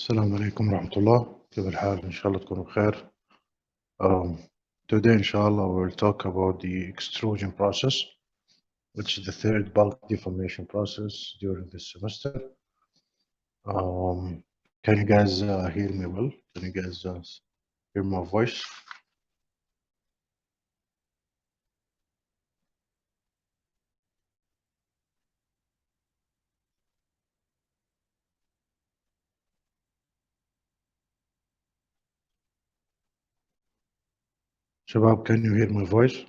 السلام عليكم ورحمة الله، كيف الحال؟ إن شاء الله تكونوا بخير. Um, Today, inshallah, we will talk about the extrusion process, which is the third bulk deformation process during this semester. Um, can you guys hear me well? Can you guys hear my voice? Shabab, can you hear my voice?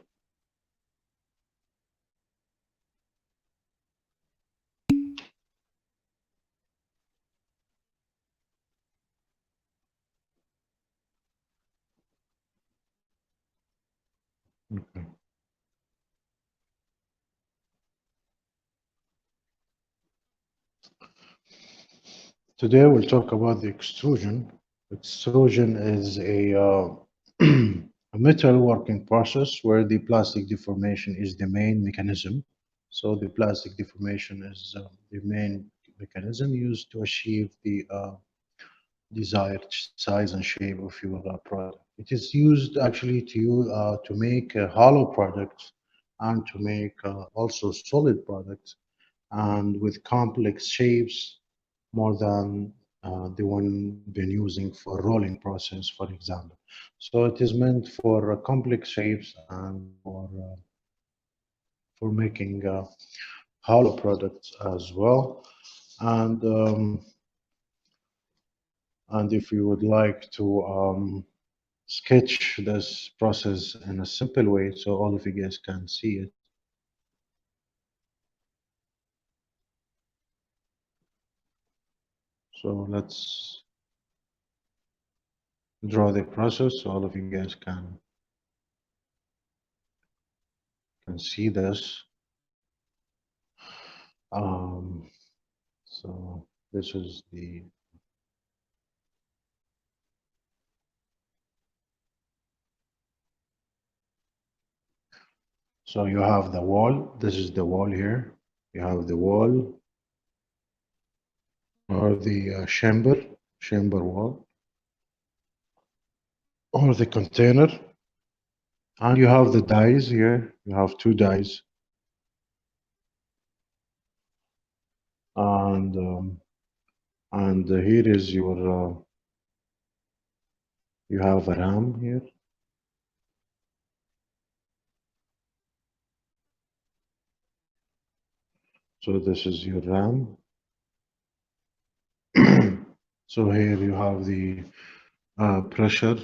Okay. Today, we'll talk about the extrusion. Extrusion is a metal working process where the plastic deformation is the main mechanism. So the plastic deformation is the main mechanism used to achieve the desired size and shape of your product. It is used actually to make hollow products and to make also solid products and with complex shapes more than the one been using for rolling process, for example. So it is meant for complex shapes and for making hollow products as well. And if you would like to sketch this process in a simple way, so all of you guys can see it. So let's draw the process so all of you guys can see this. So this is the so you have the wall. This is the wall here. You have the wall or the chamber wall or the container, and you have the dies here. You have two dies, and here is your you have a ram here. So this is your ram. So here you have the pressure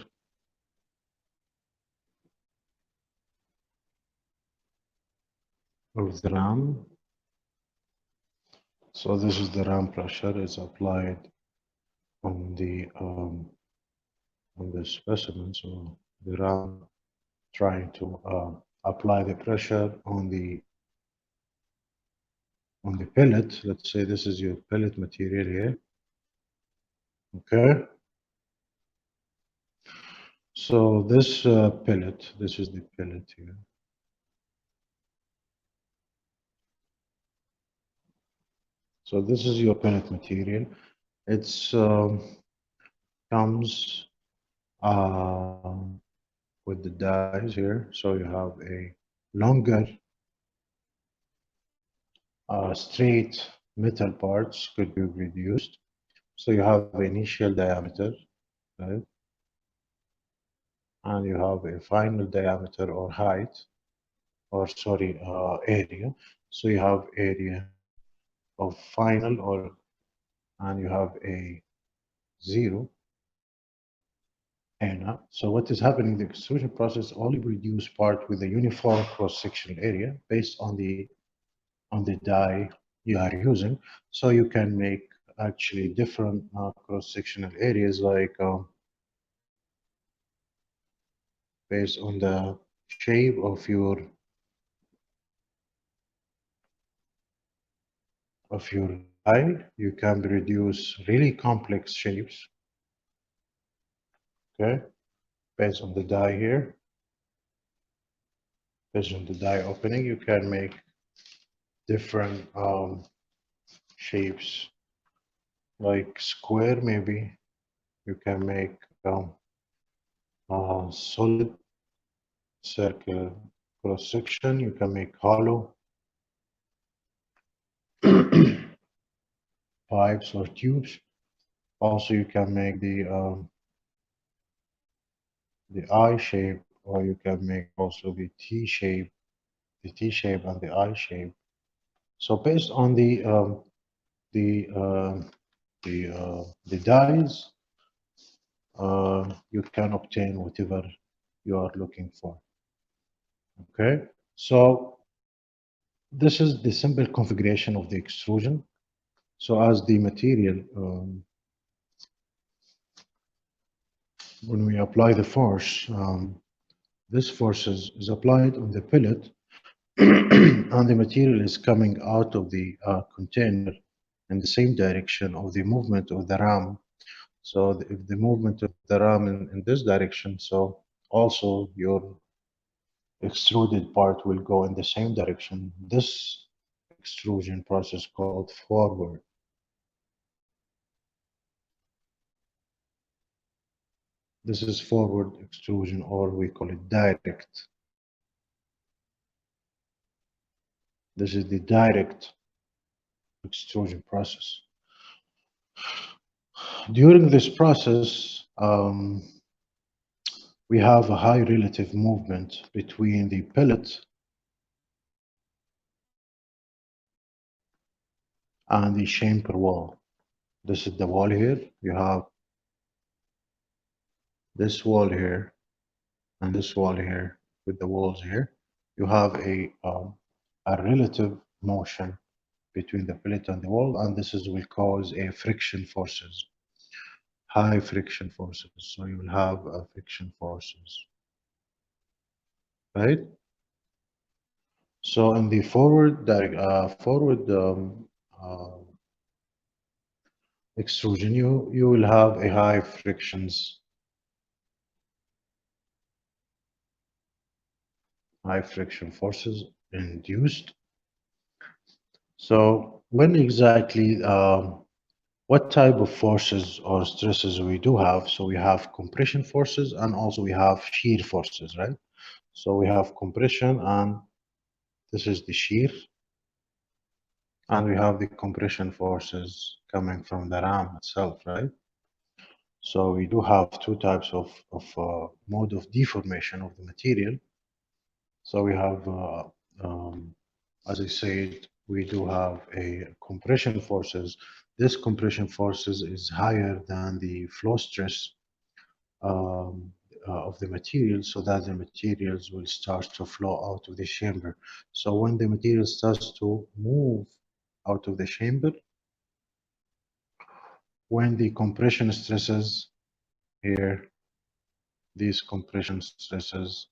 of the ram. So this is the ram pressure is applied on the specimen. So the ram trying to apply the pressure on the pellet. Let's say this is your pellet material here. Okay. So this pellet, this is the pellet here. So this is your pellet material. It's comes with the dies here. So you have a longer straight metal parts could be reduced. So you have initial diameter, right? And you have a final diameter or height, or sorry, area. So you have area of final and you have a zero. And so what is happening, the extrusion process only produce part with a uniform cross-sectional area based on the die you are using. So you can make actually different cross-sectional areas like based on the shape of your die, you can produce really complex shapes. Okay, based on the die here, based on the die opening, you can make different shapes like square maybe, you can make a solid circle cross section, you can make hollow pipes or tubes. Also, you can make the I shape, or you can make also the T shape and the I shape. So based on the uh, the dies, you can obtain whatever you are looking for. Okay, so this is the simple configuration of the extrusion. So as the material, when we apply the force, this force is applied on the pellet, and the material is coming out of the container in the same direction of the movement of the ram. So if the movement of the ram in this direction, so also your extruded part will go in the same direction. This extrusion process called forward. This is forward extrusion, or we call it direct. This is the direct extrusion process. During this process, we have a high relative movement between the pellet and the chamber wall. This is the wall here. You have this wall here and this wall here with the walls here. You have a relative motion between the pellet and the wall, and this is will cause a friction forces, high friction forces. So you will have friction forces, right? So in the forward extrusion, you will have a high friction forces induced. So when exactly what type of forces or stresses we do have? So we have compression forces, and also we have shear forces, right? So we have compression, and this is the shear, and we have the compression forces coming from the ram itself, right? So we do have two types of mode of deformation of the material. So we have, as I said, we do have a compression forces. This compression forces is higher than the flow stress of the material, so that the materials will start to flow out of the chamber. So when the material starts to move out of the chamber, when the compression stresses here, these compression stresses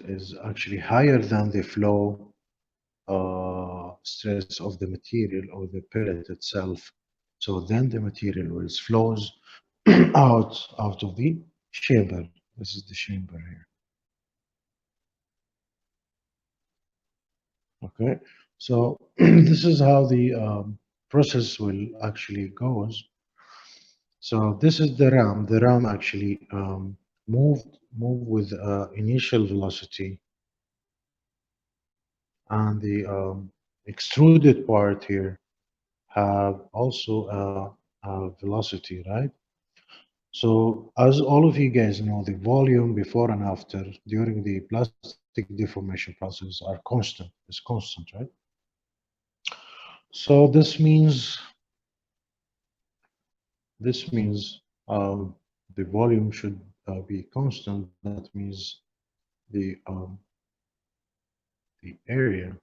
is actually higher than the flow stress of the material or the pellet itself. So then the material will flows out of the chamber. This is the chamber here. Okay, so this is how the process will actually goes. So this is the ram. The ram actually move with initial velocity, and the extruded part here have also a velocity, right? So as all of you guys know, the volume before and after during the plastic deformation process are constant. It's constant, right? So this means the volume should be constant. That means the area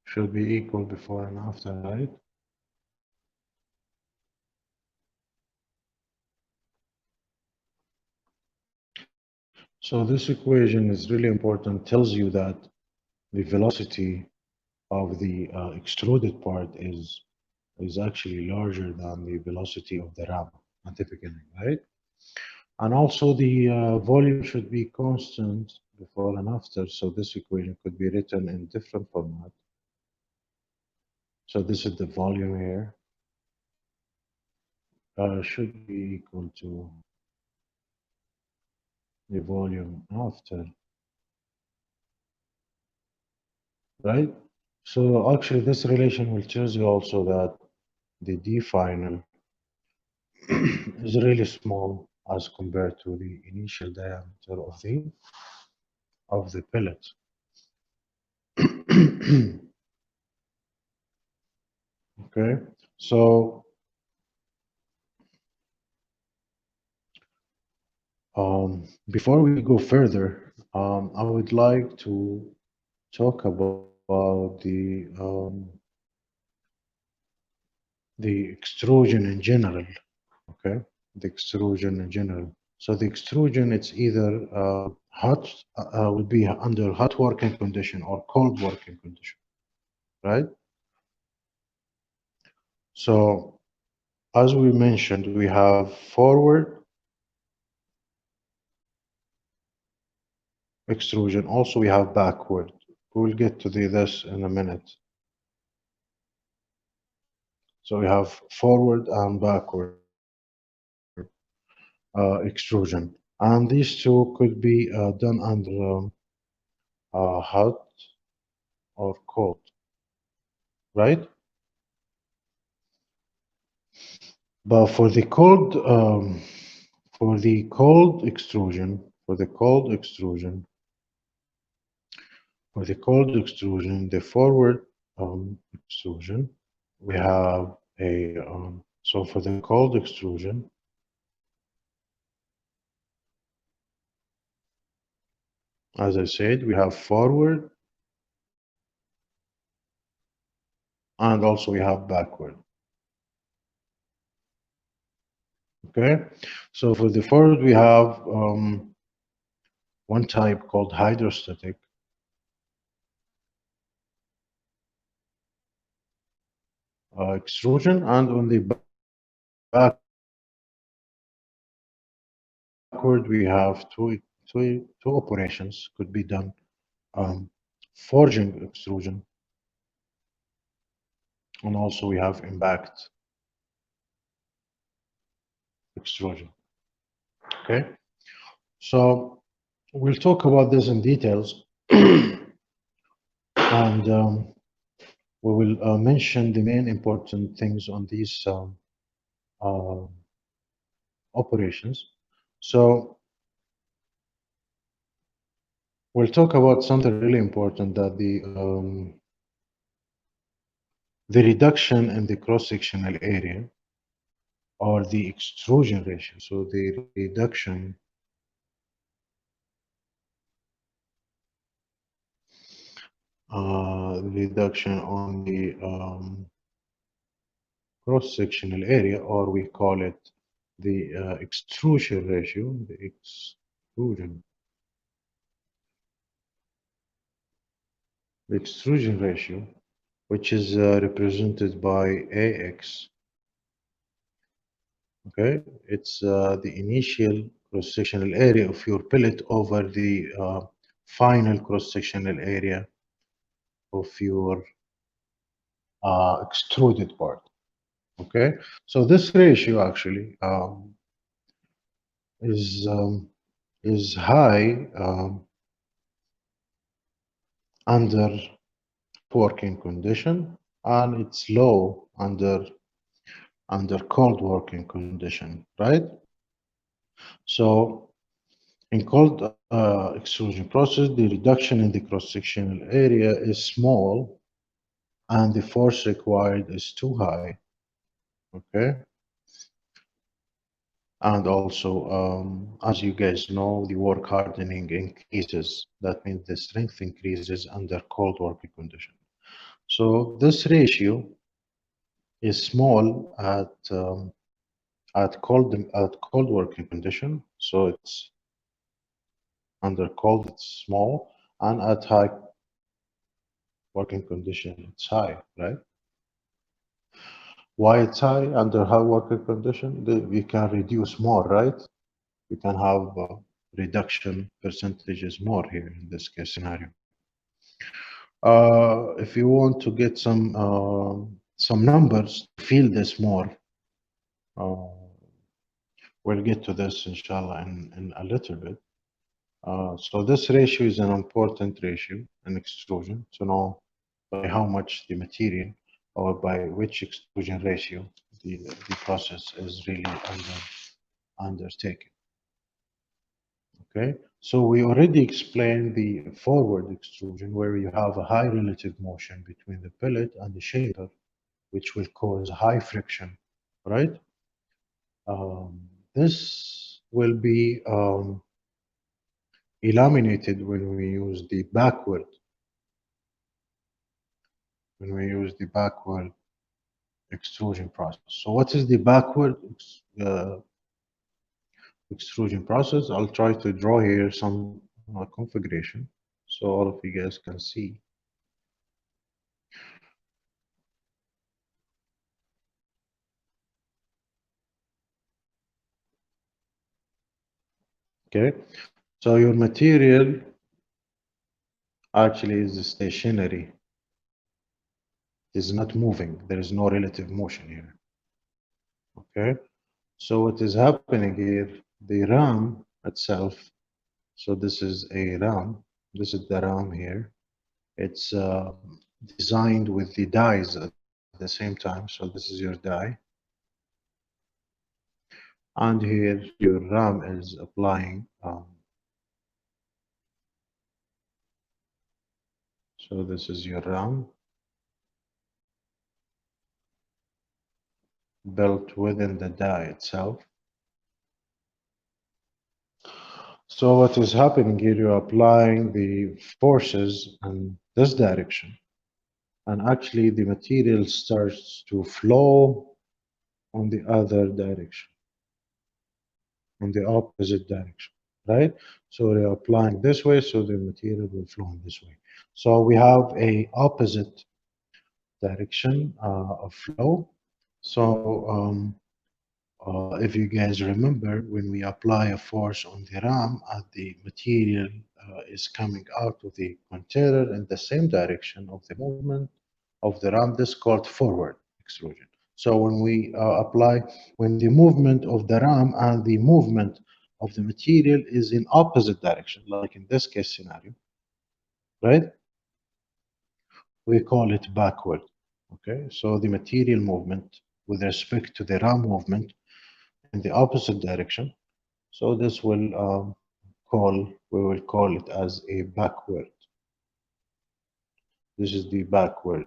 should be equal before and after, right? So this equation is really important. Tells you that the velocity of the extruded part is is actually larger than the velocity of the ramp at the beginning, right? And also the volume should be constant before and after. So this equation could be written in different format. So this is the volume here. Should be equal to the volume after, right? So actually this relation will tell you also that the D final is really small as compared to the initial diameter of the pellet. Okay, so before we go further, I would like to talk about the extrusion in general. Okay, the extrusion in general. So the extrusion, it's either hot, would be under hot working condition or cold working condition, right? So as we mentioned, we have forward extrusion. Also, we have backward. We'll get to this in a minute. So we have forward and backward extrusion. And these two could be done under hot or cold, right? But for the cold extrusion, the forward extrusion, we have a so for the cold extrusion, as I said, we have forward and also we have backward. Okay, so for the forward we have one type called hydrostatic extrusion, and on the backward we have two operations could be done: forging extrusion, and also we have impact extrusion. Okay, so we'll talk about this in details, and we will mention the main important things on these uh, operations. So we'll talk about something really important, that the reduction in the cross-sectional area or the extrusion ratio. So the reduction on the cross-sectional area, or we call it the extrusion ratio, the extrusion ratio, which is represented by AX. Okay, it's the initial cross-sectional area of your pellet over the final cross-sectional area of your extruded part. Okay, so this ratio actually is high under working condition, and it's low under cold working condition, right? So in cold extrusion process, the reduction in the cross-sectional area is small and the force required is too high, okay? And also, as you guys know, the work hardening increases. That means the strength increases under cold working condition. So this ratio is small at cold working condition. So it's under cold, it's small, and at high working condition, it's high, right? Why it's high under high working condition? We can reduce more, right? We can have reduction percentages more here in this case scenario. If you want to get some numbers to feel this more, uh, we'll get to this inshallah in a little bit. So this ratio is an important ratio in extrusion to know by how much the material or by which extrusion ratio the process is really undertaken. Okay, so we already explained the forward extrusion where you have a high relative motion between the pellet and the chamber, which will cause high friction, right? This will be eliminated when we use the backward extrusion process. So what is the backward extrusion process? I'll try to draw here some configuration so all of you guys can see. Okay, so your material actually is stationary, is not moving. There is no relative motion here. Okay, so what is happening here, the ram itself, so this is a ram, this is the ram here. It's designed with the dies at the same time. So this is your die. And here your ram is applying. So this is your ram built within the die itself. So what is happening here, you're applying the forces in this direction. And actually the material starts to flow on the other direction, on the opposite direction, right? So we're applying this way, so the material will flow in this way. So we have a opposite direction of flow. So if you guys remember, when we apply a force on the ram, the material is coming out of the container in the same direction of the movement of the ram. This is called forward extrusion. So when we when the movement of the ram and the movement of the material is in opposite direction, like in this case scenario, right? We call it backward. Okay, so the material movement with respect to the ram movement in the opposite direction. So this will we will call it as a backward. This is the backward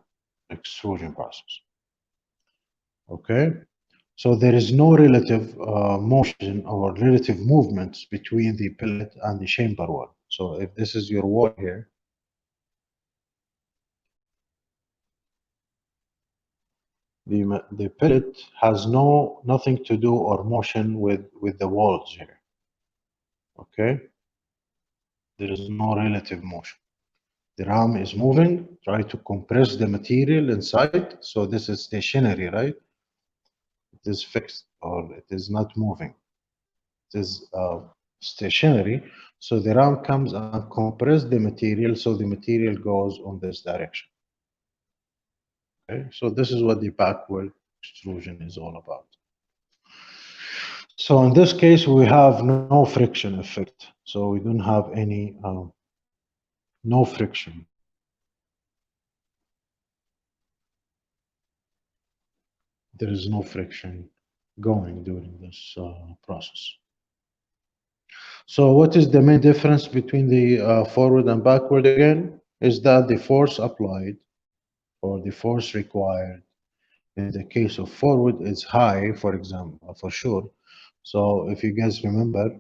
extrusion process. Okay, so there is no relative motion or relative movements between the pellet and the chamber wall. So if this is your wall here, the pellet has nothing to do or motion with the walls here. Okay, there is no relative motion. The ram is moving, try to compress the material inside. So this is stationary, right? It is fixed or it is not moving. It is stationary. So the ram comes and compress the material, so the material goes on this direction. Okay, so this is what the backward extrusion is all about. So in this case, we have no friction effect. So we don't have any, no friction. There is no friction going during this process. So what is the main difference between the forward and backward again? Is that the force applied or the force required in the case of forward is high, for example, for sure. So if you guys remember,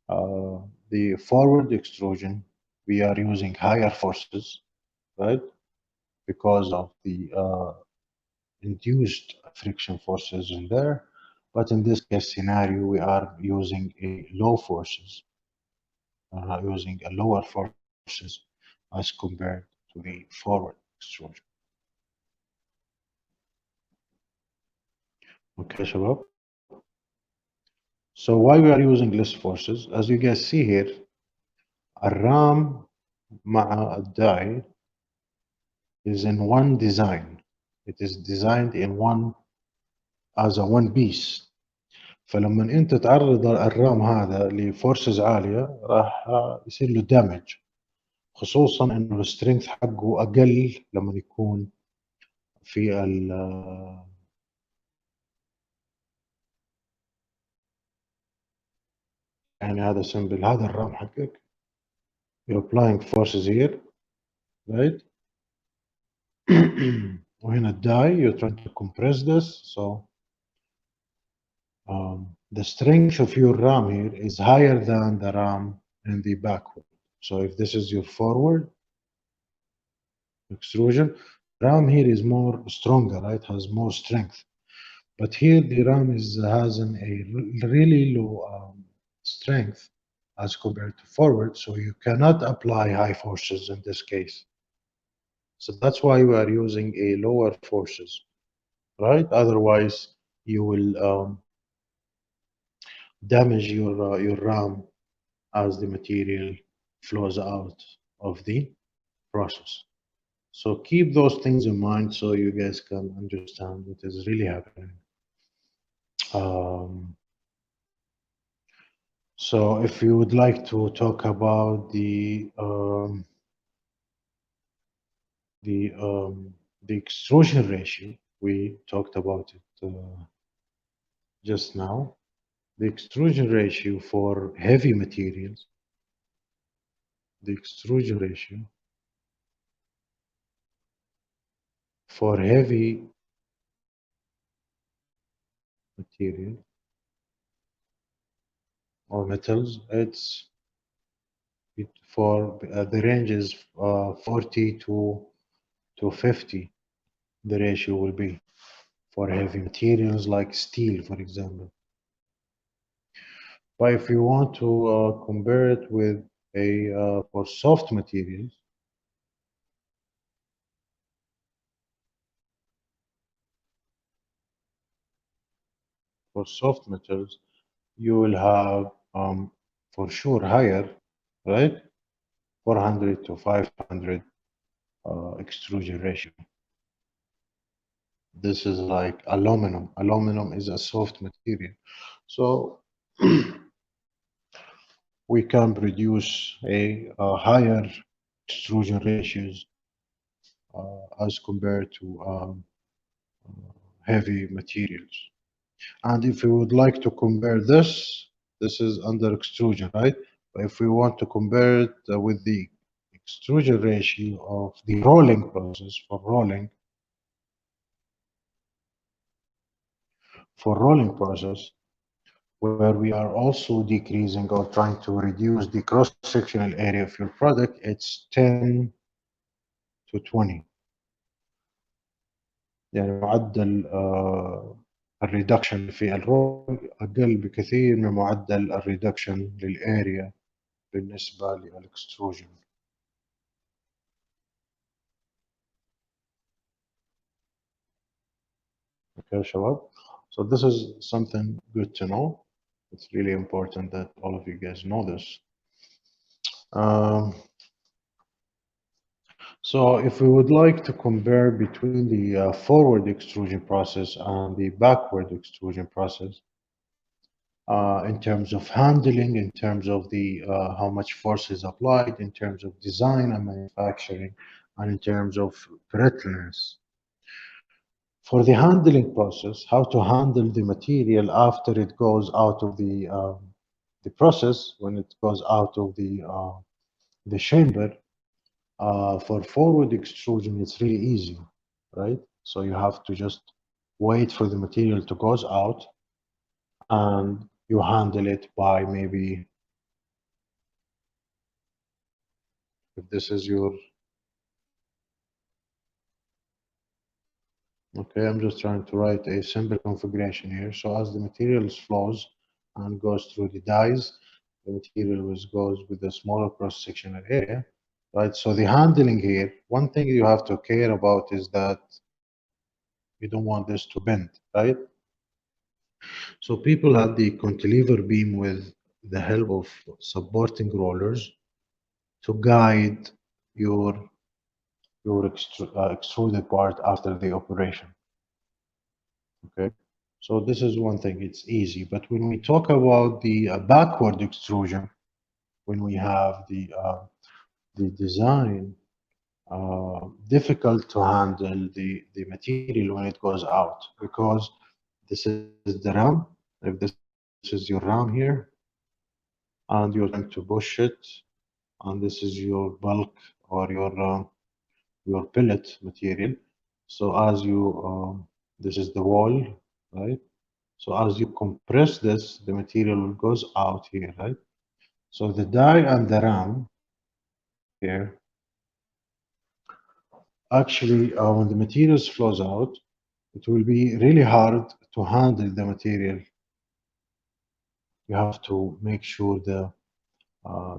the forward extrusion, we are using higher forces, right? Because of the induced friction forces in there. But in this case scenario, we are using a low forces, using a lower forces as compared to the forward extrusion. Okay, شباب. So why we are using less forces? As you guys see here, الرام مع الداي is in one design. It is designed in one as a one piece. فلما انت تعرض الرام هذا لفورسز عاليه راح يصير له دامج، خصوصا انه السترينث حقه اقل لما يكون في ال يعني هذا سمبل، هذا الرام حقك. You're applying forces here, right? وهنا الداي you're trying to compress this, so the strength of your RAM here is higher than the RAM in the backward. So if this is your forward extrusion, RAM here is more stronger, right? Has more strength. But here the RAM has a really low strength as compared to forward, so you cannot apply high forces in this case. So that's why we are using a lower forces, right? Otherwise, you will damage your RAM as the material flows out of the process. So keep those things in mind so you guys can understand what is really happening. Um, so if you would like to talk about the extrusion ratio, we talked about it just now. The extrusion ratio for heavy materials, the extrusion ratio for heavy material or metals, for the range is 40 to 50. The ratio will be for heavy materials like steel, for example. But if you want to compare it with for soft materials, for soft metals, you will have for sure higher, right? 400 to 500 extrusion ratio. This is like aluminum. Aluminum is a soft material. So we can produce a higher extrusion ratios as compared to heavy materials. And if we would like to compare this is under extrusion, right? But if we want to compare it with the extrusion ratio of the rolling process for rolling process, where we are also decreasing or trying to reduce the cross-sectional area of your product, it's 10 to 20. يعني معدل الريدكشن في الرول أقل بكثير من معدل الريدكشن للاريا بالنسبة للاكستروجن. Okay, شباب. So this is something good to know. It's really important that all of you guys know this. So if we would like to compare between the forward extrusion process and the backward extrusion process, in terms of handling, in terms of the how much force is applied, in terms of design and manufacturing, and in terms of brittleness. For the handling process, how to handle the material after it goes out of the process, when it goes out of the chamber, for forward extrusion, it's really easy, right? So you have to just wait for the material to goes out and you handle it by maybe, if this is your, okay, I'm just trying to write a simple configuration here. So as the material flows and goes through the dies, the material goes with a smaller cross-sectional area, right? So the handling here, one thing you have to care about is that you don't want this to bend, right? So people had the cantilever beam with the help of supporting rollers to guide your extruded part after the operation. Okay, so this is one thing. It's easy, but when we talk about the backward extrusion, when we have the design difficult to handle the material when it goes out because this is the RAM. If this is your RAM here, and you're trying to push it, and this is your bulk or your pellet material. So as you this is the wall, right? So as you compress this, the material goes out here, right? So the die and the RAM here, actually, when the materials flows out, it will be really hard to handle the material. You have to make sure that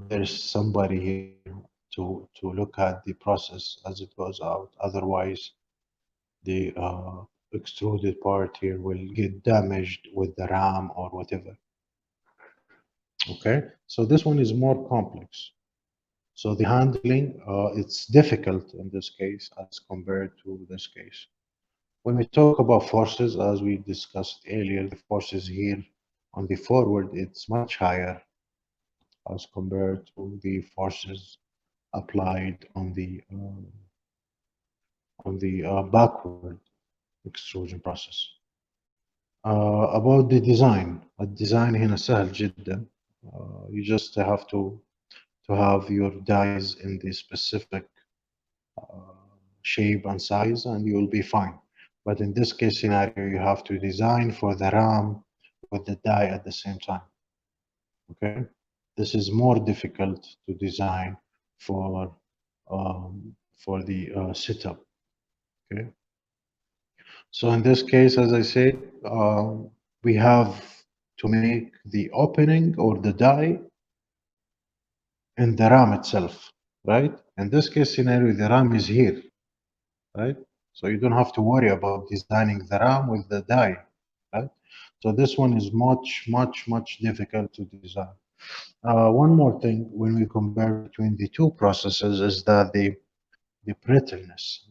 there is somebody here to look at the process as it goes out. Otherwise, the extruded part here will get damaged with the RAM or whatever. Okay, so this one is more complex. So the handling, it's difficult in this case as compared to this case. When we talk about forces, as we discussed earlier, the forces here on the forward, it's much higher as compared to the forces applied on the backward extrusion process. About the design, الديزاين هنا سهل جدا. You just have to have your dies in the specific shape and size, and you will be fine. But in this case scenario, you have to design for the RAM with the die at the same time. Okay, this is more difficult to design for the setup. Okay, so in this case, as I said, we have to make the opening or the die in the RAM itself, right? In this case scenario, the RAM is here, right? So you don't have to worry about designing the RAM with the die, right? So this one is much difficult to design. One more thing when we compare between the two processes is that the brittleness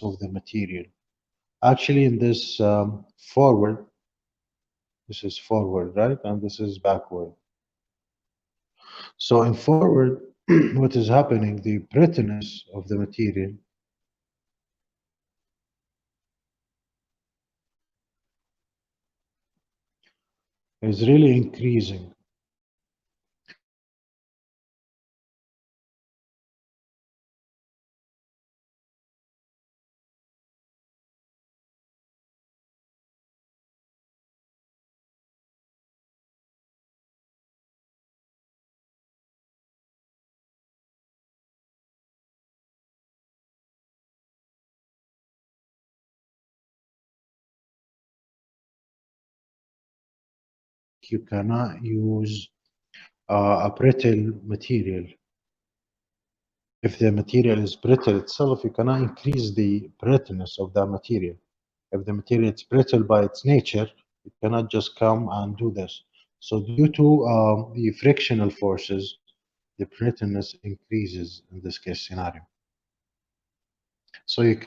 of the material. Actually, in this forward, this is forward, right? And this is backward. So in forward, what is happening, the brittleness of the material is really increasing. You cannot use a brittle material. If the material is brittle itself, you cannot increase the brittleness of that material. If the material is brittle by its nature, you cannot just come and do this. So due to the frictional forces, the brittleness increases in this case scenario. So you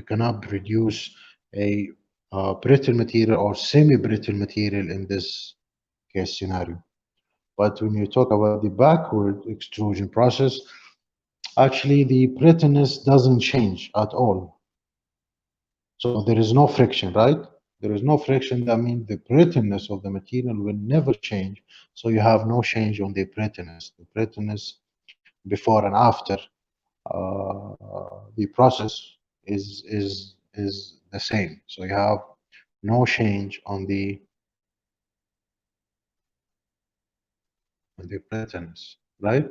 cannot produce a brittle material or semi-brittle material in this case scenario. But when you talk about the backward extrusion process, actually the brittleness doesn't change at all. So there is no friction, right? There is no friction. That means the brittleness of the material will never change. So you have no change on the brittleness. The brittleness before and after the process is the same. So you have no change on the brittleness, right?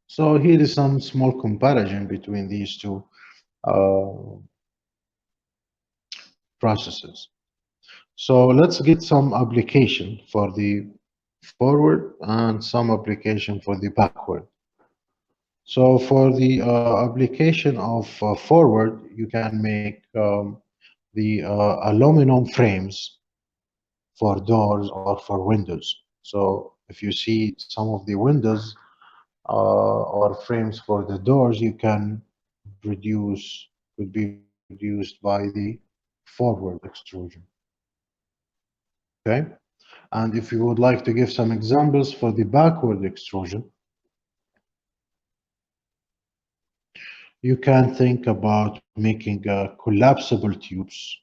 So here is some small comparison between these two uh, processes. So let's get some application for the forward and some application for the backward. So for the application of forward, you can make the aluminum frames. for doors or for windows. So if you see some of the windows or frames for the doors, you can produce, could be produced by the forward extrusion. Okay. And if you would like to give some examples for the backward extrusion, you can think about making collapsible tubes,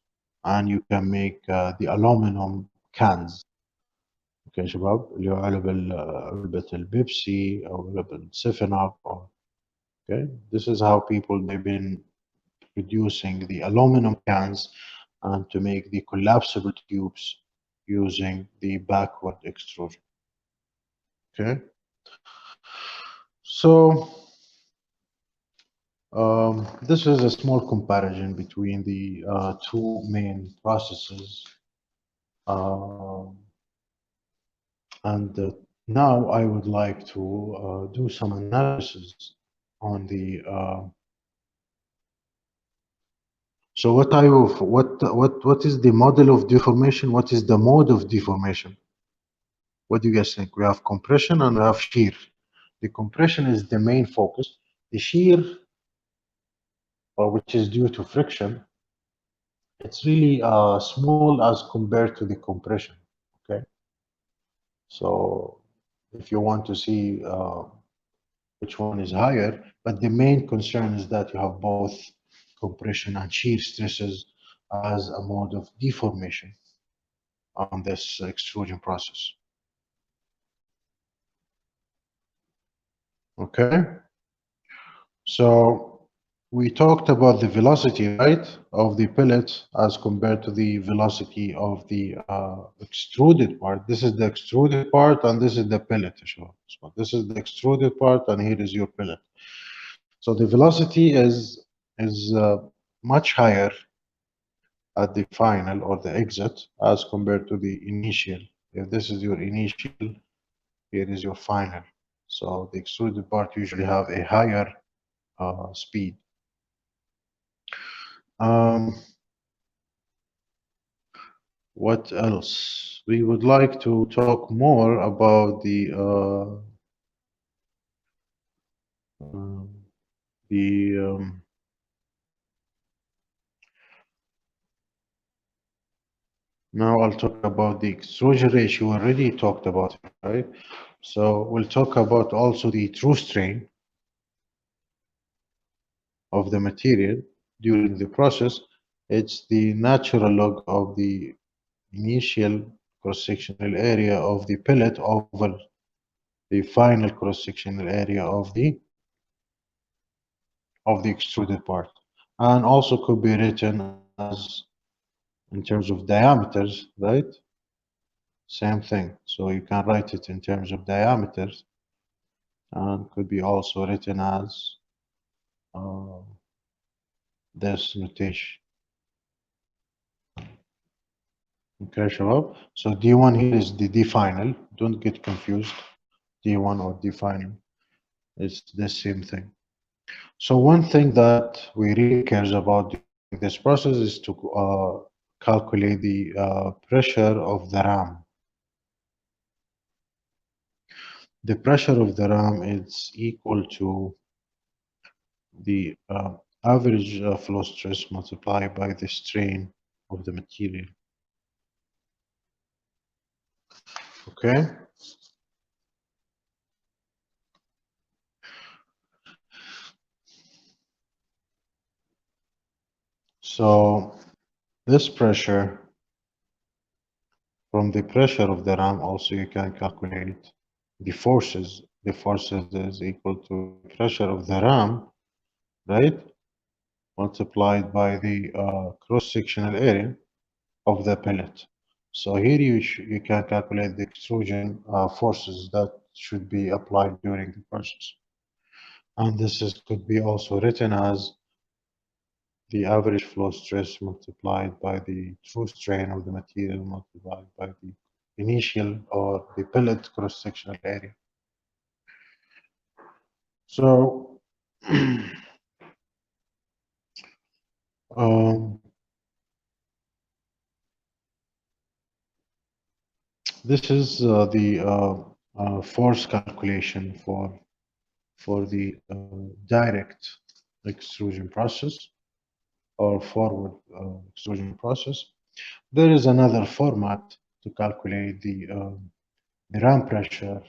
and you can make the aluminum cans. اوكي شباب اللي هو علبة البيبسي او علبة 7 up or okay, this is how people they've been producing the aluminum cans and to make the collapsible tubes using the backward extrusion. Okay, so this is a small comparison between the two main processes. And now I would like to do some analysis on the. So what type of what is the model of deformation? What is the mode of deformation? What do you guys think? We have compression and we have shear. The compression is the main focus. The shear, which is due to friction, it's really small as compared to the compression. Okay, so if you want to see which one is higher, but the main concern is that you have both compression and shear stresses as a mode of deformation on this extrusion process. Okay, so we talked about the velocity, right, of the pellet as compared to the velocity of the extruded part. This is the extruded part and this is the pellet. So this is the extruded part and here is your pellet. So the velocity is much higher at the final or the exit as compared to the initial. If this is your initial, here is your final. So the extruded part usually have a higher speed. What else? We would like to talk more about the now I'll talk about the extrusion ratio. We already talked about it, right? So we'll talk about also the true strain of the material during the process. It's the natural log of the initial cross-sectional area of the pellet over the final cross-sectional area of the extruded part, and also could be written as in terms of diameters, right? Same thing. So you can write it in terms of diameters, and could be also written as uh, this notation. Okay, Shabab. So D1 here is the D final. Don't get confused. D1 or D final. It's the same thing. So one thing that we really cares about during this process is to calculate the pressure of the ram. The pressure of the ram is equal to the average flow stress multiplied by the strain of the material. Okay. So this pressure from the pressure of the ram also you can calculate the forces. The forces is equal to the pressure of the ram, right? Multiplied by the cross-sectional area of the pellet. So here you can calculate the extrusion forces that should be applied during the process. And this could be also written as the average flow stress multiplied by the true strain of the material multiplied by the initial or the pellet cross-sectional area. So um, This is the force calculation for the direct extrusion process or forward extrusion process. There is another format to calculate the ram pressure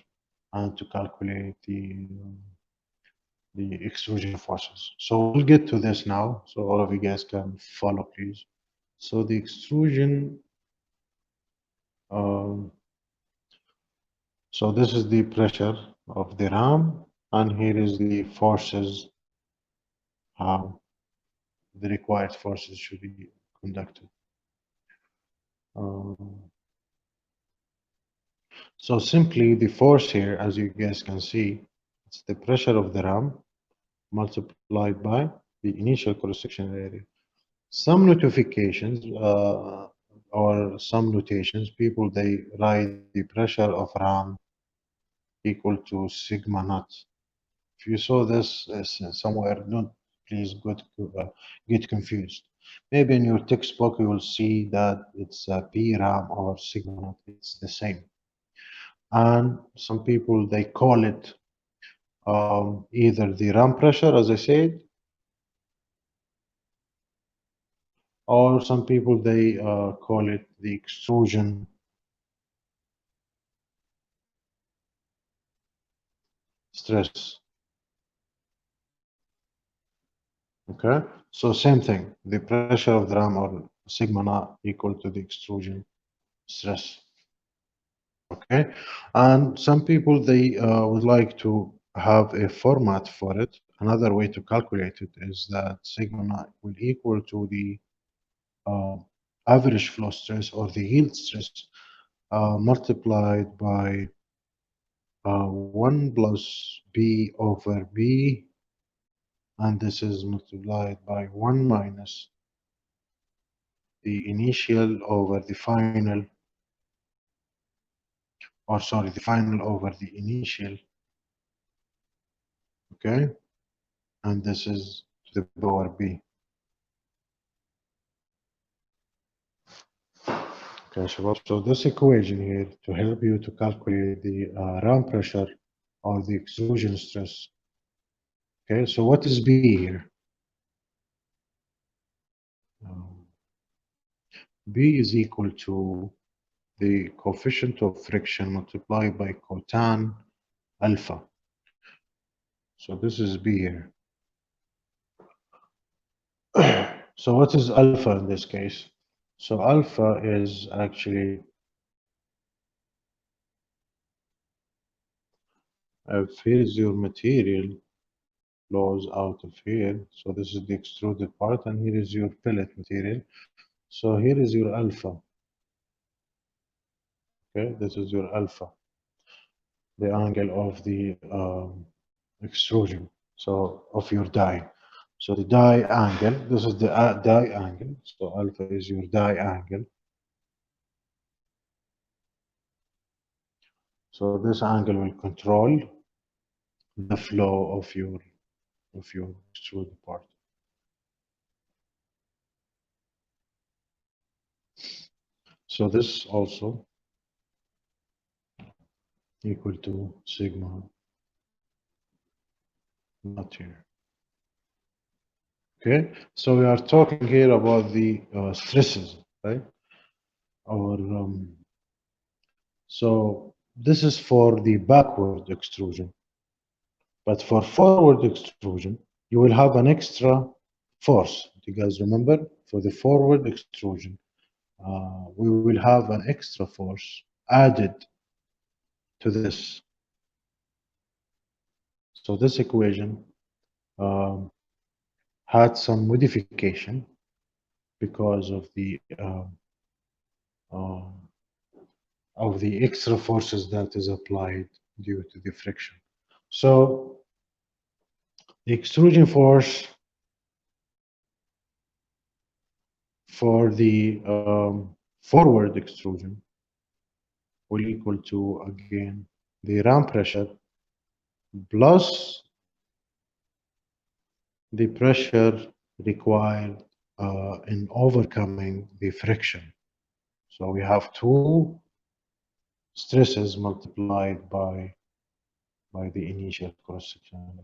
and to calculate the extrusion forces. So we'll get to this now, so all of you guys can follow, please. So the extrusion, um, so this is the pressure of the ram, and here is the forces, how the required forces should be conducted. Um, so simply the force here, as you guys can see, it's the pressure of the ram multiplied by the initial cross-sectional area. Some notifications or some notations, people they write the pressure of ram equal to sigma naught. If you saw this somewhere, don't please get confused. Maybe in your textbook you will see that it's P ram or sigma naught. It's the same. And some people they call it either the ram pressure, as I said, or some people they call it the extrusion stress. Okay, so same thing. The pressure of the ram or sigma naught equal to the extrusion stress. Okay, and some people they would like to have a format for it. Another way to calculate it is that sigma naught will equal to the uh, average flow stress or the yield stress multiplied by 1 plus B over B, and this is multiplied by 1 minus the initial over the final, or sorry, the final over the initial, okay? And this is to the power B. Okay, so this equation here to help you to calculate the ram pressure or the extrusion stress. Okay, so what is B here? Um, B is equal to the coefficient of friction multiplied by cotan alpha. So this is B here. So what is alpha in this case? So alpha is actually, if here is your material flows out of here, so this is the extruded part, and here is your pellet material. So here is your alpha. Okay, this is your alpha, the angle of the extrusion, so of your die. So the die angle, this is the die angle. So alpha is your die angle. So this angle will control the flow of your extruded part. So this also equal to sigma naught here. Okay, so we are talking here about the stresses, right? Or so this is for the backward extrusion, but for forward extrusion, you will have an extra force. Do you guys remember? For the forward extrusion, we will have an extra force added to this. So this equation um, had some modification because uh, of the extra forces that is applied due to the friction. So the extrusion force for the forward extrusion will equal to, again, the ram pressure plus the pressure required in overcoming the friction. So we have two stresses multiplied by the initial cross-section.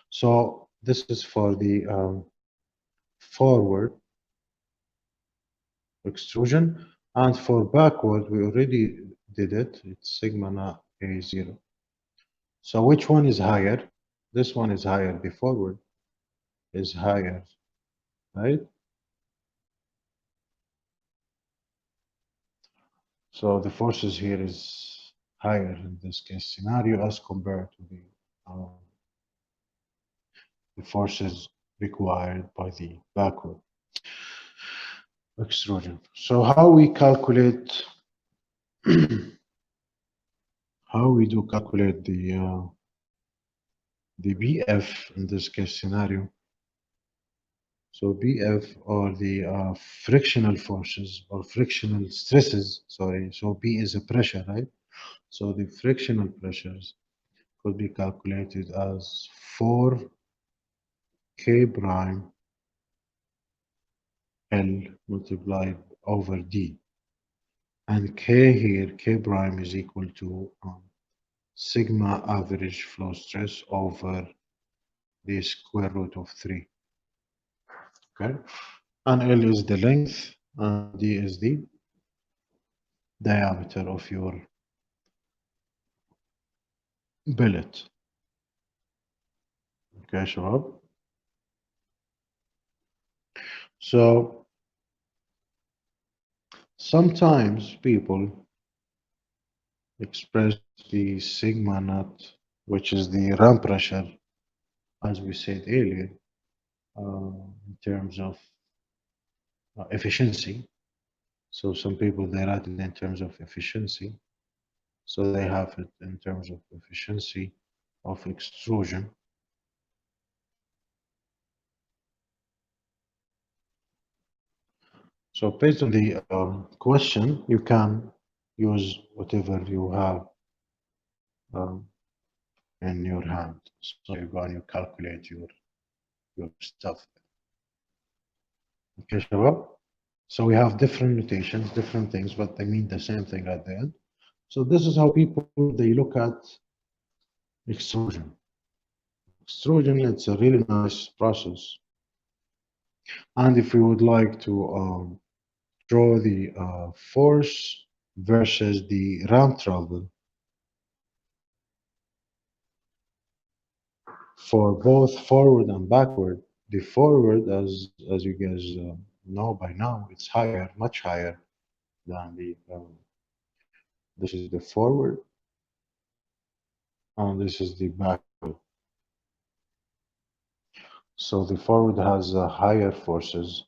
So this is for the forward extrusion, and for backward we already did it. It's sigma naught A0. So which one is higher? This one is higher. The forward is higher, right? So the forces here is higher in this case scenario as compared to the forces required by the backward extrusion. So how we calculate, how we do calculate the BF in this case scenario. So BF or the frictional forces or frictional stresses, sorry. So B is a pressure, right? So the frictional pressures could be calculated as 4K prime L multiplied over D. And K here, K prime is equal to sigma average flow stress over the square root of 3. Okay? And L is the length and D is the diameter of your billet. Okay, شباب? So sometimes people express the sigma naught, which is the ram pressure, as we said earlier, in terms of efficiency. So some people they write it in terms of efficiency. So they have it in terms of efficiency of extrusion. So based on the question, you can use whatever you have um, in your hand. So you go and you calculate your stuff. Okay, Shabab? So we have different notations, different things, but they mean the same thing at the end. So this is how people they look at extrusion. Extrusion, it's a really nice process. And if we would like to draw the force versus the round travel for both forward and backward, the forward, as you guys know by now, it's higher, much higher than the. This is the forward, and this is the backward. So the forward has higher forces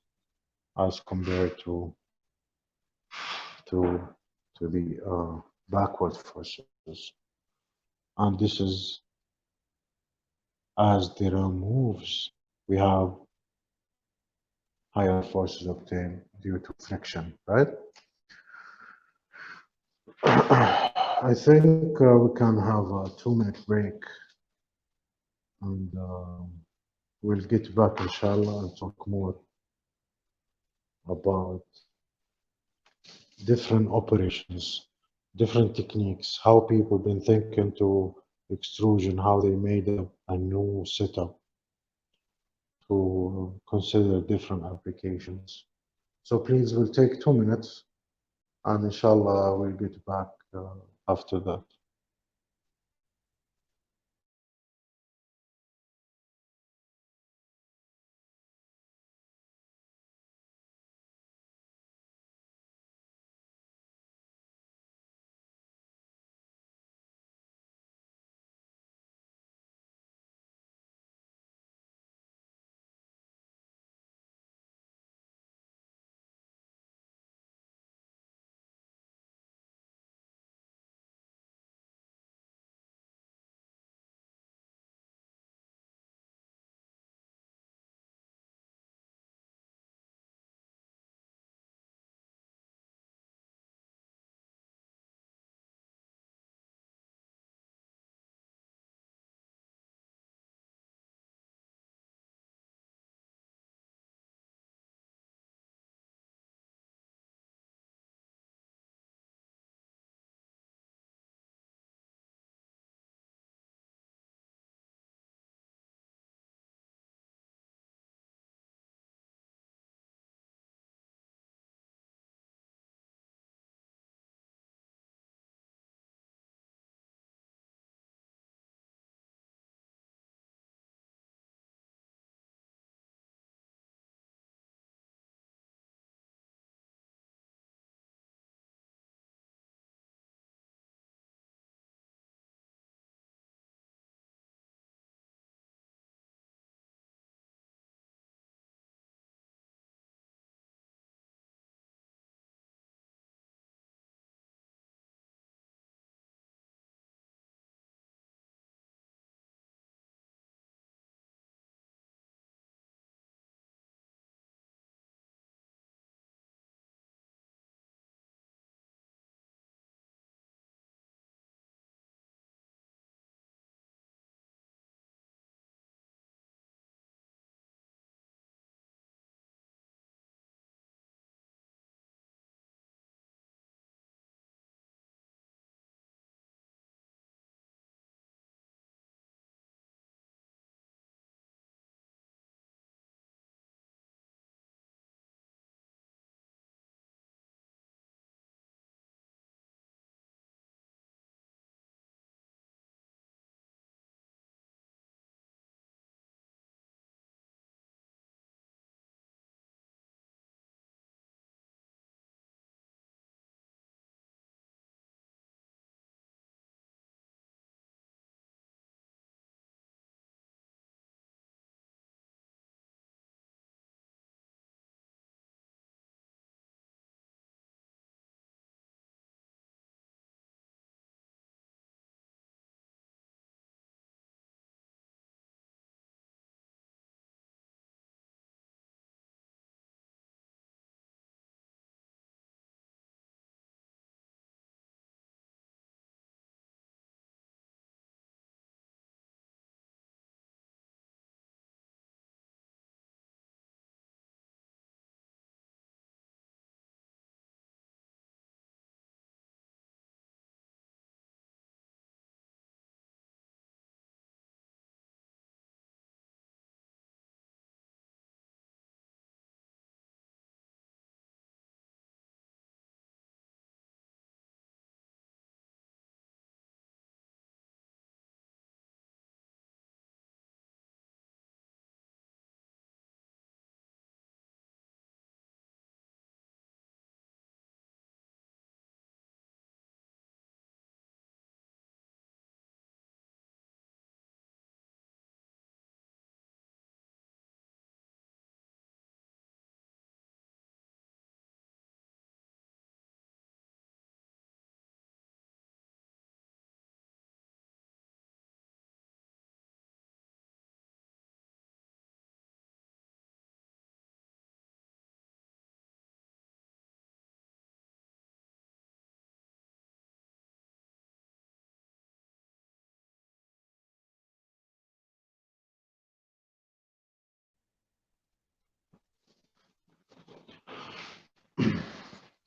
as compared to to the backward forces, and this is as the ram moves, we have higher forces obtained due to friction, right? I think we can have a 2 minute break and we'll get back inshallah and talk more about different operations, different techniques, how people been thinking to extrusion, how they made a new setup to consider different applications. So please, we'll take 2 minutes and inshallah we'll get back after that.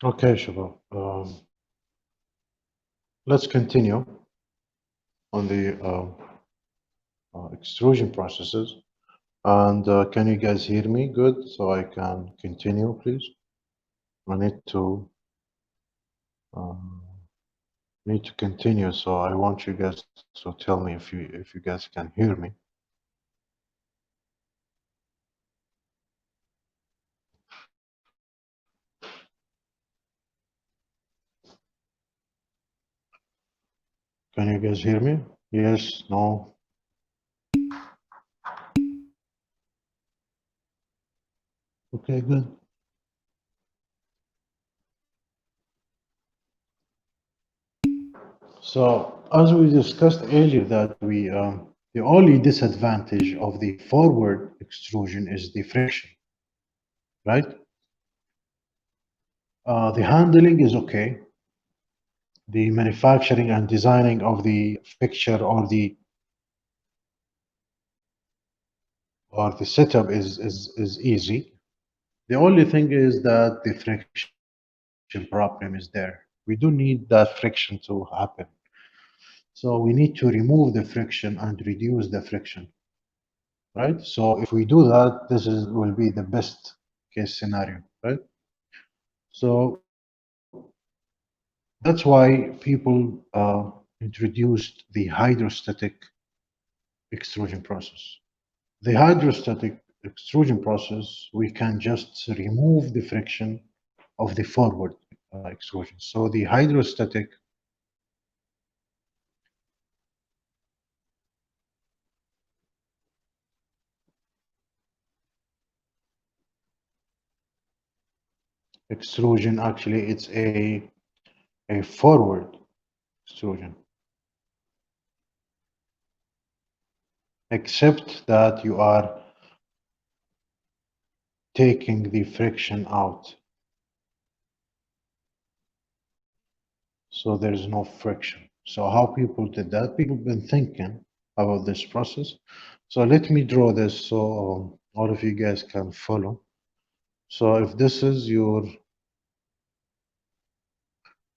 Okay, Shabab. Let's continue on the extrusion processes. And can you guys hear me good so I can continue, please? I um, need to continue, so I want you guys to tell me if you guys can hear me. Can you guys hear me? Yes, no. Okay, good. So as we discussed earlier, that the only disadvantage of the forward extrusion is the friction, right? The handling is okay. The manufacturing and designing of the fixture or the setup is easy. The only thing is that the friction problem is there. We do need that friction to happen. So we need to remove the friction and reduce the friction, right? So if we do that, this is will be the best case scenario, right? So that's why people introduced the hydrostatic extrusion process. The hydrostatic extrusion process, we can just remove the friction of the forward extrusion. So the hydrostatic extrusion, actually, it's a forward extrusion, except that you are taking the friction out. So there's no friction. So how people did that? People been thinking about this process. So let me draw this so all of you guys can follow. So if this is your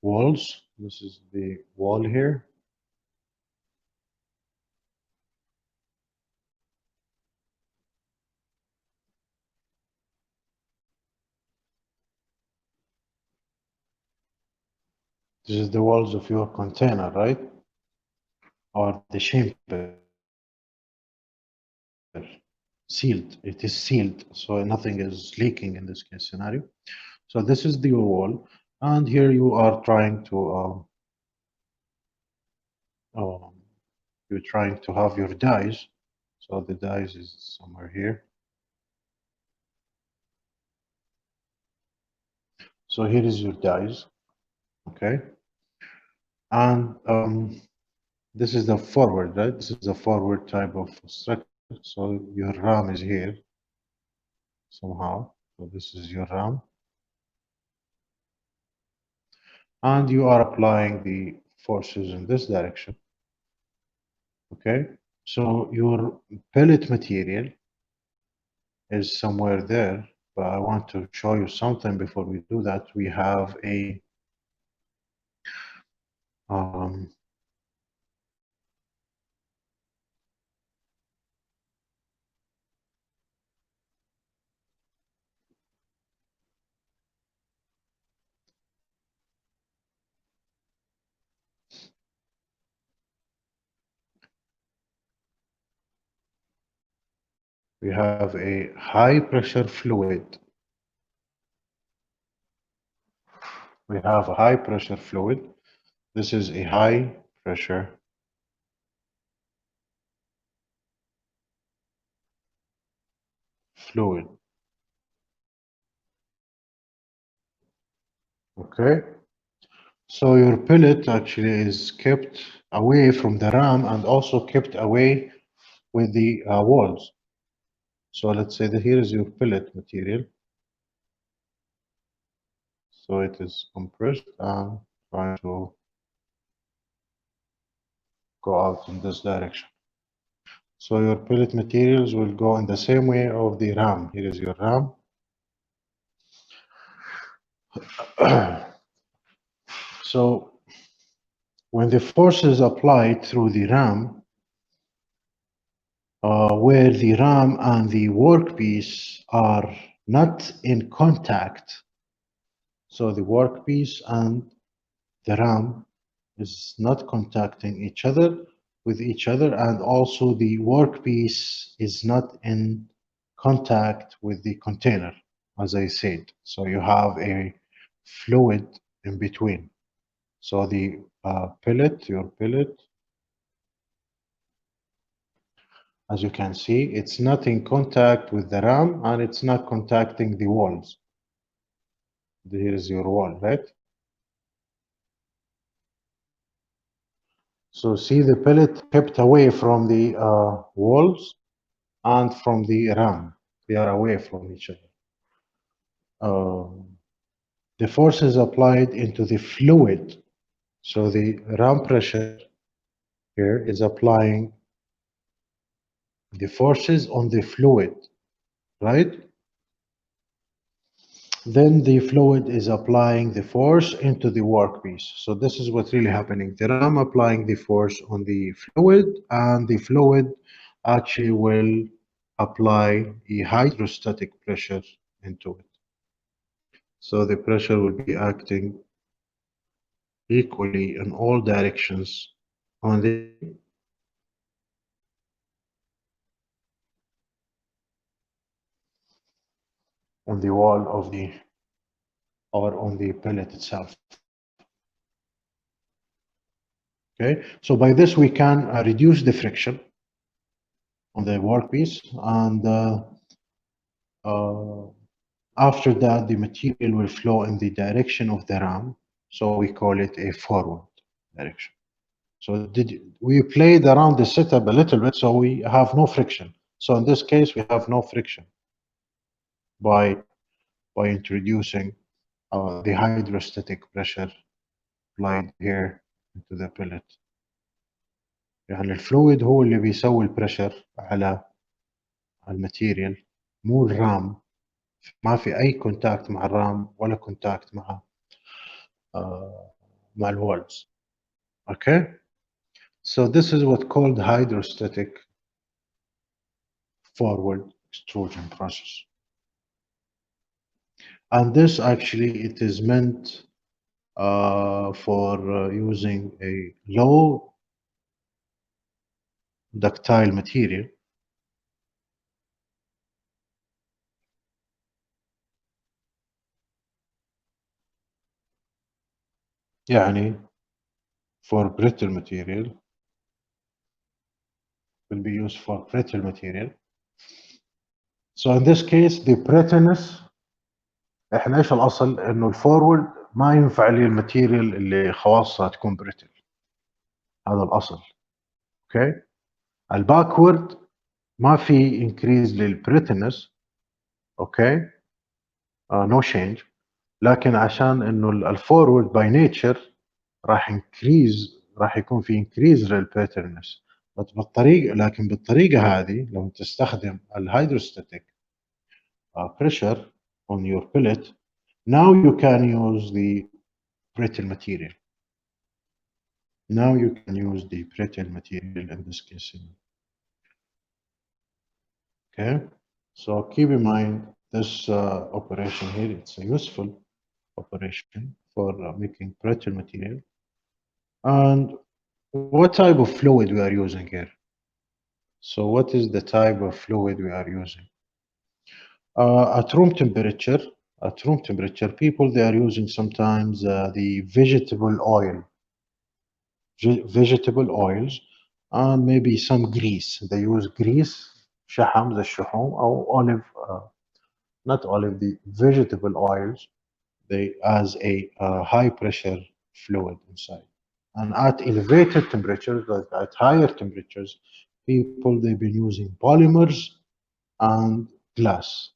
walls, this is the wall here. This is the walls of your container, right? Or the chamber. Sealed. It is sealed, so nothing is leaking in this case scenario. So this is the wall, and here you are trying to you're trying to have your dies. So the dies is somewhere here. So here is your dies, okay? And this is the forward, right? This is the forward type of structure. So your RAM is here somehow. So this is your RAM. And you are applying the forces in this direction, okay? So your pellet material is somewhere there, but I want to show you something before we do that. We have a um, we have a high pressure fluid. We have a high pressure fluid. This is a high pressure fluid. Okay. So your pellet actually is kept away from the ram and also kept away with the walls. So let's say that here is your pellet material. So it is compressed and trying to go out in this direction. So your pellet materials will go in the same way of the RAM. Here is your RAM. So when the force is applied through the RAM, where the RAM and the workpiece are not in contact, so the workpiece and the RAM is not contacting each other with each other, and also the workpiece is not in contact with the container, as I said. So you have a fluid in between. So the your pellet, as you can see, it's not in contact with the RAM and it's not contacting the walls. Here is your wall, right? So see the pellet kept away from the walls and from the RAM. They are away from each other. The force is applied into the fluid. So the RAM pressure here is applying the forces on the fluid, right? Then the fluid is applying the force into the workpiece. So this is what's really happening. The RAM applying the force on the fluid, and the fluid actually will apply a hydrostatic pressure into it. So the pressure will be acting equally in all directions on the wall of the or on the pellet itself. Okay, so by this we can reduce the friction on the workpiece, and after that the material will flow in the direction of the RAM. So we call it a forward direction. So we played around the setup a little bit, so we have no friction. So in this case, we have no friction by introducing the hydrostatic pressure applied here into the pellet. يعني الفلويد هو اللي بيسوي البريشر على الماتيريال، مو الرام. ما في اي كونتاكت مع الرام ولا كونتاكت مع الوالز. Okay, so this is what called hydrostatic forward extrusion process, and this actually it is meant for using a low ductile material. يعني for brittle material will be used for brittle material. So in this case the brittleness، احنا ايش الاصل انه الفورورد ما ينفع لي الماتيريال اللي خواصها تكون بريتل، هذا الاصل. اوكي، الباكورد ما في انكريز للبريتلنس. اوكي، نو تشينج، لكن عشان انه الفورورد باي نيتشر راح يكون في انكريز للبريتلنس، لكن بالطريقه هذه لو تستخدم الهيدروستاتيك pressure on your pellet, now you can use the brittle material. Now you can use the brittle material in this case. Okay, so keep in mind this operation here. It's a useful operation for making brittle material. And what type of fluid we are using here? So what is the type of fluid we are using? At room temperature, people they are using sometimes the vegetable oils and maybe some grease. They use grease, شحم زي الشحوم أو olive, not olive, the vegetable oils. They as a high pressure fluid inside. And at elevated temperatures, like at higher temperatures, people they've been using polymers and glass.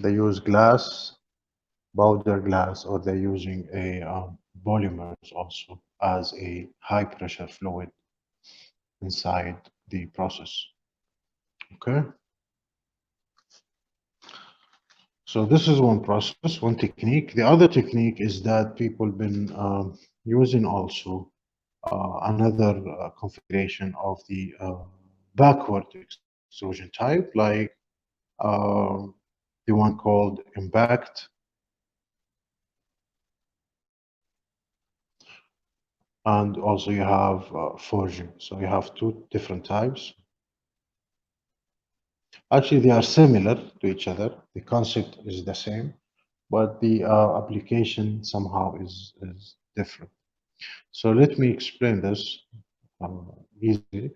They use glass, powder glass, or they're using a polymers also as a high pressure fluid inside the process. Okay. So this is one process, one technique. The other technique is that people been using also another configuration of the backward extrusion type, like uh, the one called impact, and also you have forging. So you have two different types. Actually, they are similar to each other. The concept is the same, but the application somehow is different. So let me explain this easily.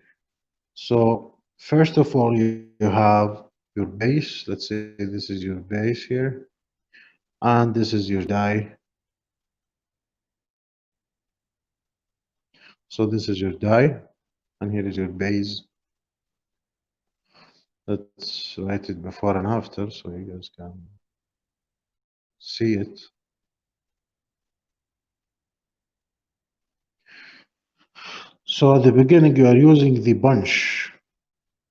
So first of all, you have your base. Let's say this is your base here, and this is your die. So this is your die, and here is your base. Let's write it before and after so you guys can see it. So at the beginning, you are using the bunch.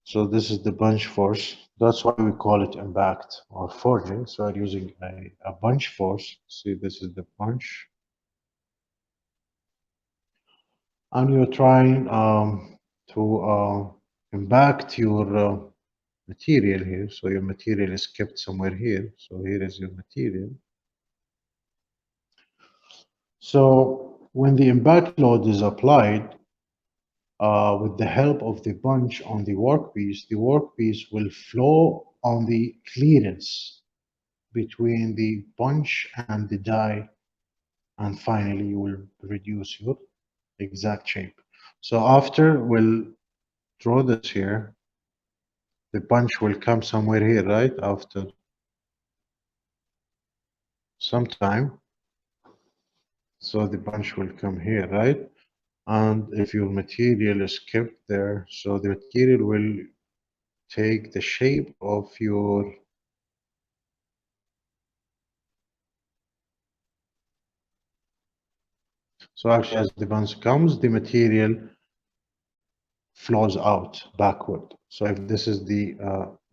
So this is the bunch force. That's why we call it impact or forging. So I'm using a bunch force. See, this is the bunch. And you're trying to impact your material here. So your material is kept somewhere here. So here is your material. So when the impact load is applied, with the help of the bunch on the workpiece will flow on the clearance between the bunch and the die, and finally you will reduce your exact shape. So after we'll draw this here, the bunch will come somewhere here, right? After some time. So the bunch will come here, right? And if your material is kept there, so the material will take the shape of your. So actually, as the bunch comes, the material flows out backward. So if this is the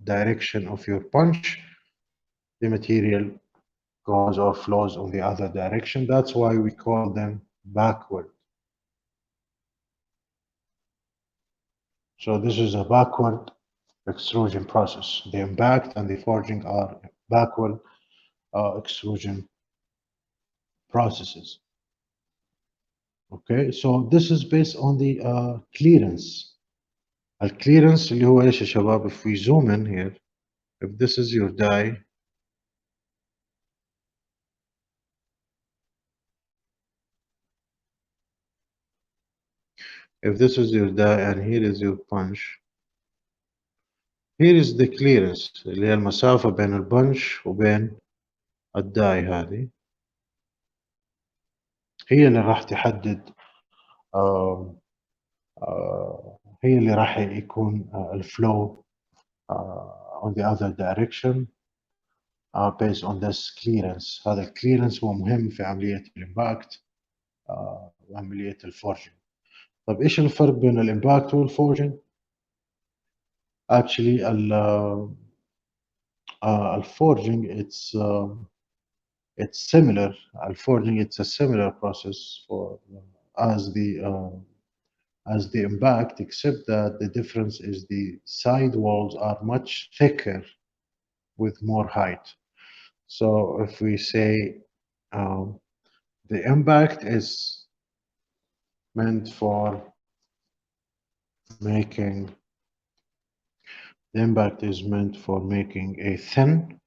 direction of your punch, the material goes or flows on the other direction. That's why we call them backward. So this is a backward extrusion process. The impact and the forging are backward extrusion processes. Okay, so this is based on the clearance. الكليرنس اللي هو ايش يا شباب؟ if we zoom in here, if this is your die, if this is your die and here is your punch, here is the clearance اللي هي المسافة بين البنش وبين الداي. هذه هي اللي راح تحدد هي اللي راح يكون الفلو on the other direction based on this clearance. هذا الكليرنس هو مهم في عملية الامباكت وعملية الفورجن. طيب ايش الفرق بين الامباكت والفورجن؟ Actually, الفورجنج it's similar. الفورجنج it's a similar process for as the impact, except that the difference is the side walls are much thicker with more height. So if we say the impact is meant for making a thin.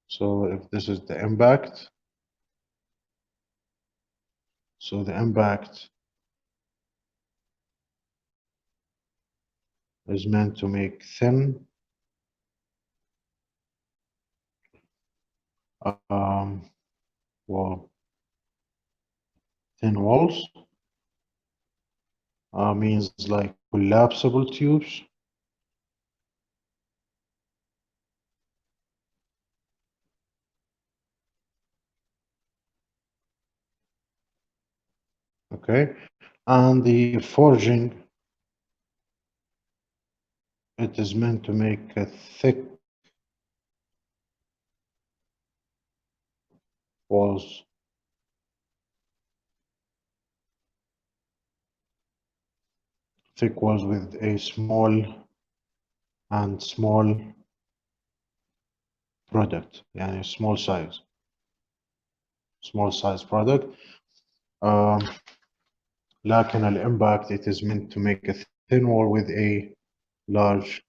So if this is the impact, so the impact is meant to make thin wall. Thin walls means like collapsible tubes. Okay, and the forging, it is meant to make a thick walls. Thick walls with a small product, يعني small size product. لكن impact, it is meant to make a thin wall with a large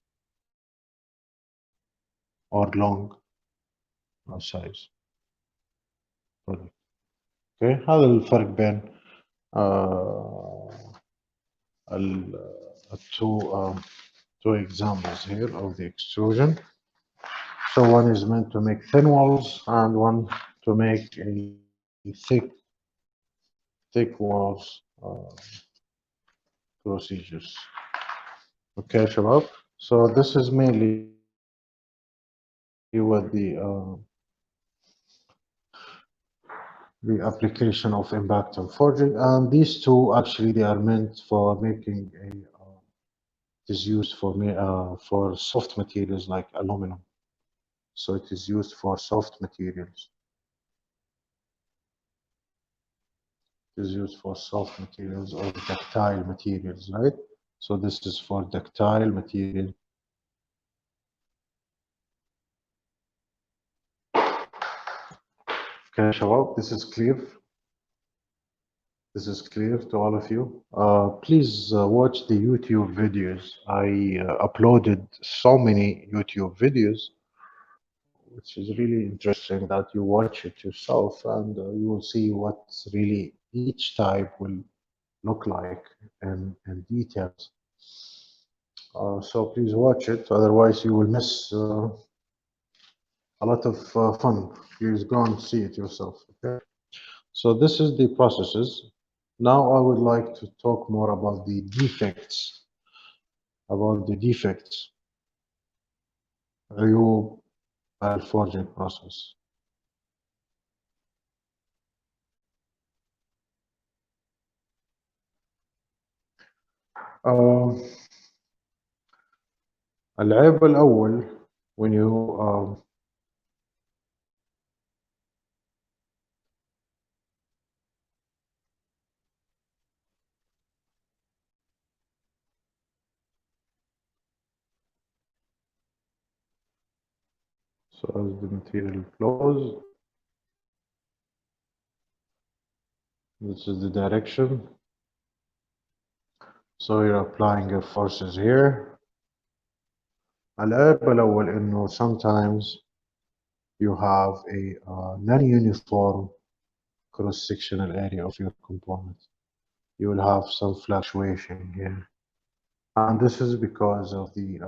or long size product. Okay, هذا الفرق بين two examples here of the extrusion. So one is meant to make thin walls and one to make a thick walls procedures. Okay, شباب. So this is mainly what the application of impact and forging, and these two actually they are meant for making a it is used for soft materials like aluminum. So it is used for soft materials. It is used for soft materials or ductile materials, right? So this is for ductile material. Okay, Shabab, this is clear. This is clear to all of you. Please watch the YouTube videos. I uploaded so many YouTube videos, which is really interesting that you watch it yourself and you will see what really each type will look like in details. So please watch it, otherwise you will miss a lot of fun. Please go and see it yourself. Okay. So this is the processes. Now I would like to talk more about the defects. عيوب الforging process. العيب الأول when you so as the material flows, this is the direction. So you're applying your forces here. العيب الأول إنه sometimes you have a non-uniform cross-sectional area of your component. You will have some fluctuation here. And this is because of the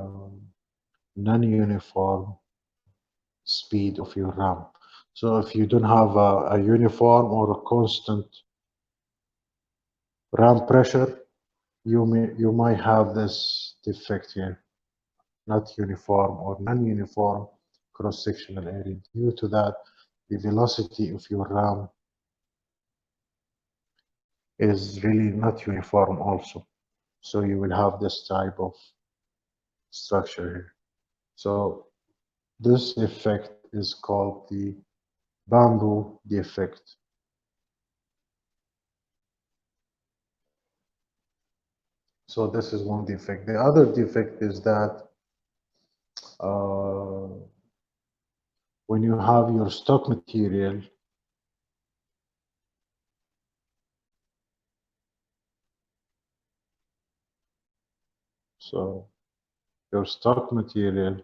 non-uniform speed of your RAM. So if you don't have a uniform or a constant RAM pressure, you might have this defect here, not uniform or non-uniform cross-sectional area. Due to that, the velocity of your RAM is really not uniform also. So you will have this type of structure here. So this effect is called the bamboo defect. So this is one defect. The other defect is that when you have your stock material, so your stock material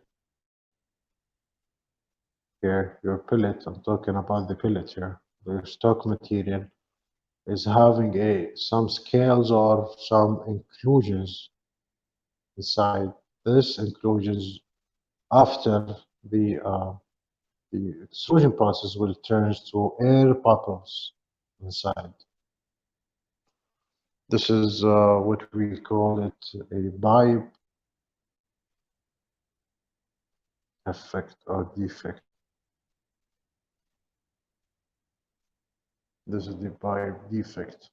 here, your pellet, I'm talking about the pellet here, your stock material is having some scales or some inclusions inside. This inclusions after the extrusion process will turn to air bubbles inside. This is what we call it a pipe effect or defect. This is the pipe defect.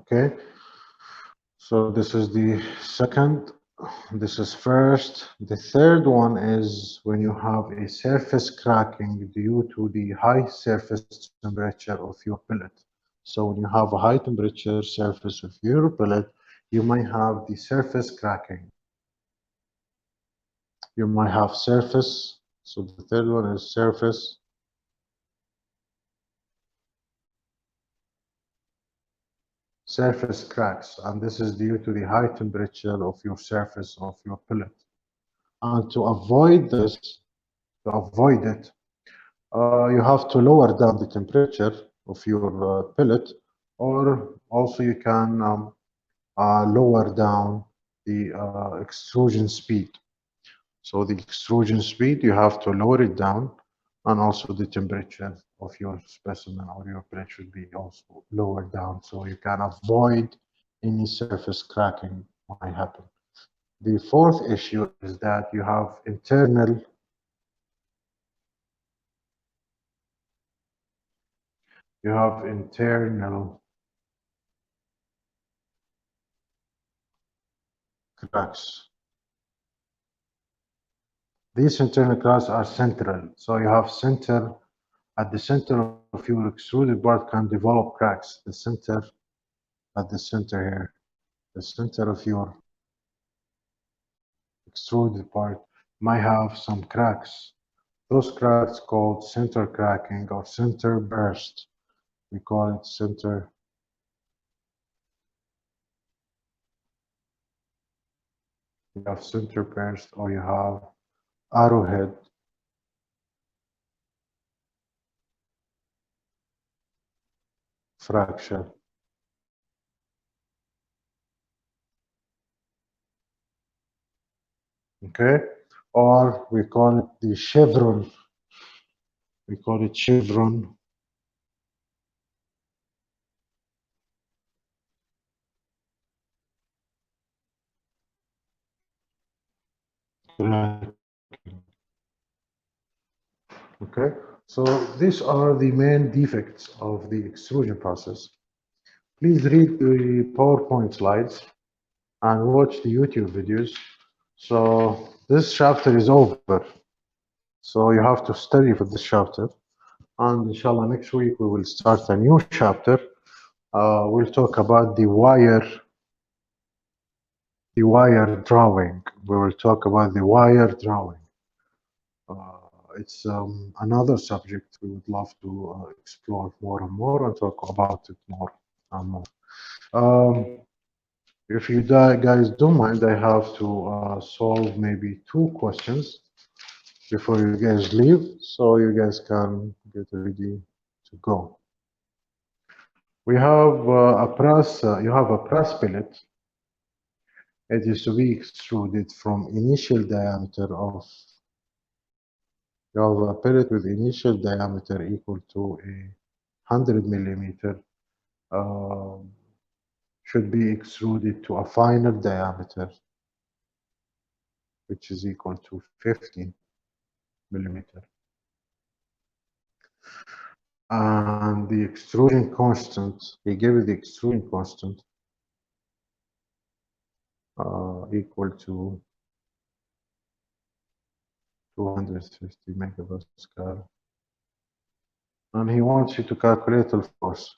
Okay, so this is the second This is first. The third one is when you have a surface cracking due to the high surface temperature of your pellet. So when you have a high temperature surface of your pellet, you might have the surface cracking. You might have surface. So the third one is surface cracks, and this is due to the high temperature of your surface of your pellet. And to avoid this, to avoid it, you have to lower down the temperature of your pellet, or also you can lower down the extrusion speed. So the extrusion speed, you have to lower it down, and also the temperature of your specimen or your pellet should be also lowered down, so you can avoid any surface cracking might happen. The fourth issue is that you have internal cracks. These internal cracks are central, so you have center at the center of your extruded part can develop cracks. At the center here, the center of your extruded part might have some cracks. Those cracks called center cracking or center burst. We call it center. You have center burst or you have arrowhead fracture. Okay, or we call it the chevron. We call it chevron. Okay, so these are the main defects of the extrusion process. Please read the PowerPoint slides and watch the YouTube videos. So this chapter is over. So you have to study for this chapter. And inshallah, next week we will start a new chapter. We'll talk about the wire drawing. We will talk about the wire drawing. It's another subject we would love to explore more and more and talk about it more and more. If you guys don't mind, I have to solve maybe 2 questions before you guys leave, so you guys can get ready to go. We have you have a press billet. It is to be extruded from initial diameter of, you have a pellet with initial diameter equal to 100 millimeter, should be extruded to a final diameter, which is equal to 15 millimeter. And the extrusion constant, he gave you the extrusion constant equal to 250 megapascal. And he wants you to calculate the force.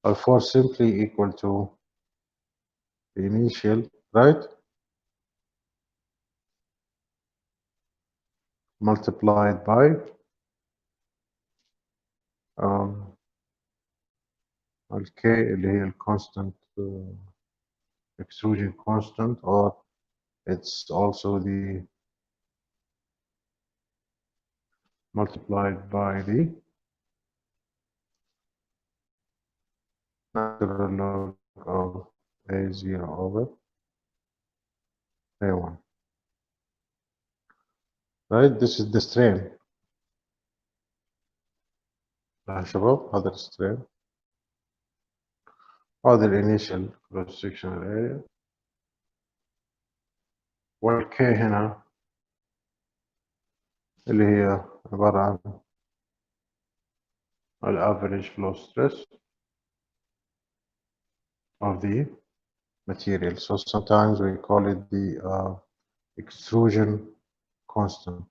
A force simply equal to the initial, right? Multiplied by K اللي هي الكونستانت extrusion constant, or it's also the multiplied by the natural log of A0 over A1. Right, this is the strain. يا شباب هذا السترين، هذا الانيشال cross sectional area، والكي هنا اللي هي عبارة عن الافريج flow stress of the material. So sometimes we call it the extrusion constant.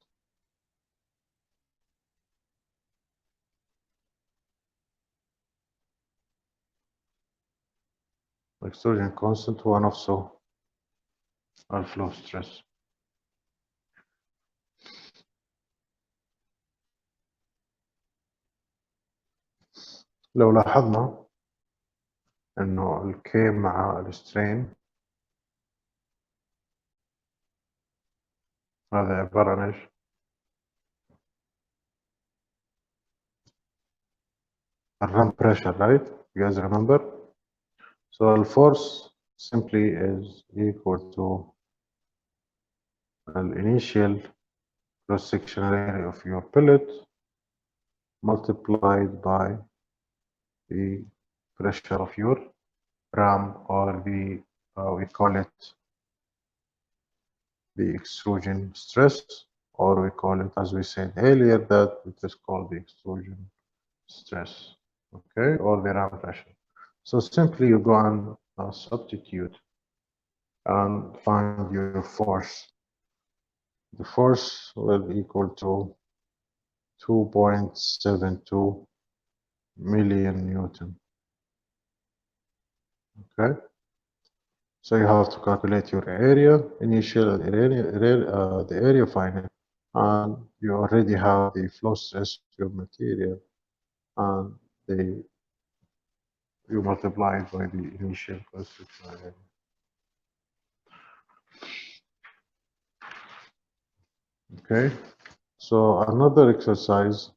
Extrusion constant هو نفسه الفلو ستريس. لو لاحظنا انه الكي مع السترين هذا عبارة عن ايش؟ الرام pressure, right? You guys remember? So the force simply is equal to the initial cross-sectional area of your pellet multiplied by the pressure of your ram, or the we call it the extrusion stress, or we call it, as we said earlier, that it is called the extrusion stress, okay, or the ram pressure. So simply you go and substitute and find your force. The force will equal to 2.72 million Newton. Okay, so you have to calculate your area, initial area, the area final, and you already have the flow stress of your material, and you multiply it by the initial cross-sectional area. Okay, so another exercise.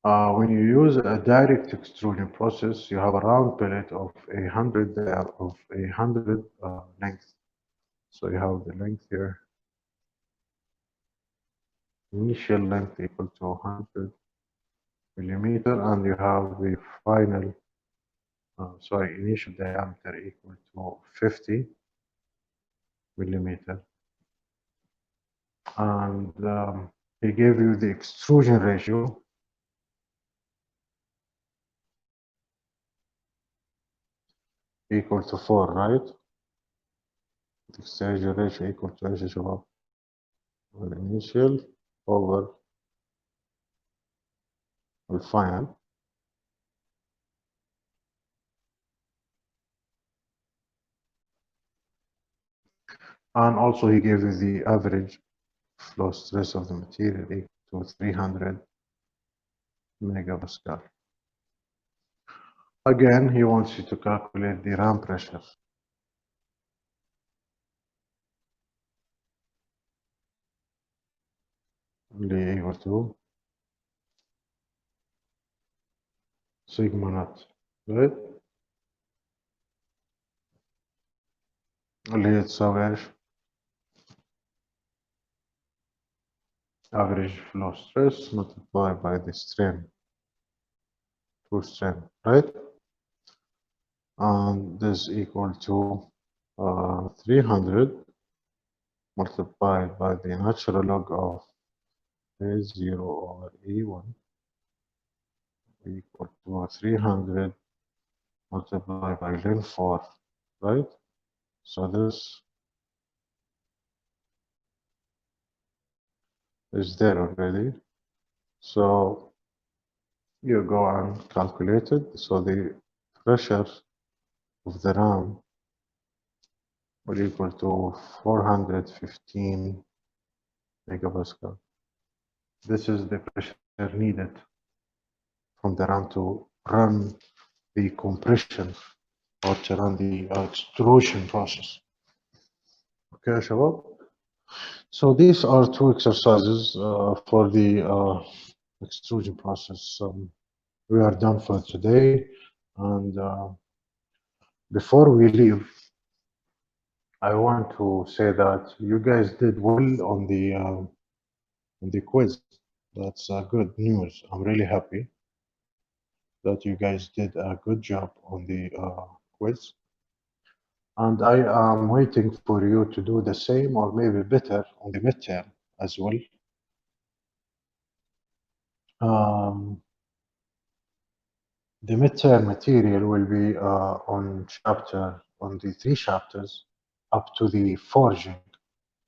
When you use a direct extrusion process, you have a round pellet of 100 length. So you have the length here, initial length equal to 100 millimeter, and you have the final, initial diameter equal to 50 millimeter. And he gave you the extrusion ratio equal to 4, right? The extrusion ratio equal to ايش يا شباب؟ الانيشال over الفاينل. And also he gave you the average flow stress of the material equal to 300 megapascal. Again, he wants you to calculate the ram pressure. اللي equal to sigma naught, right? اللي هي تساوي ايش؟ average flow stress multiplied by the strain, to strain, right? And this equal to 300 multiplied by the natural log of A0 over E1 equal to 300 multiplied by ln 4, right? So this is there already. So you go and calculate it. So the pressure of the ram will equal to 415 megapascal. This is the pressure needed from the ram to run the compression or to run the extrusion process. Okay, Shabab? So these are two exercises for the extrusion process. We are done for today, and before we leave, I want to say that you guys did well on the quiz. That's good news. I'm really happy that you guys did a good job on the quiz, and I am waiting for you to do the same or maybe better on the midterm as well. The midterm material will be on the 3 chapters up to the forging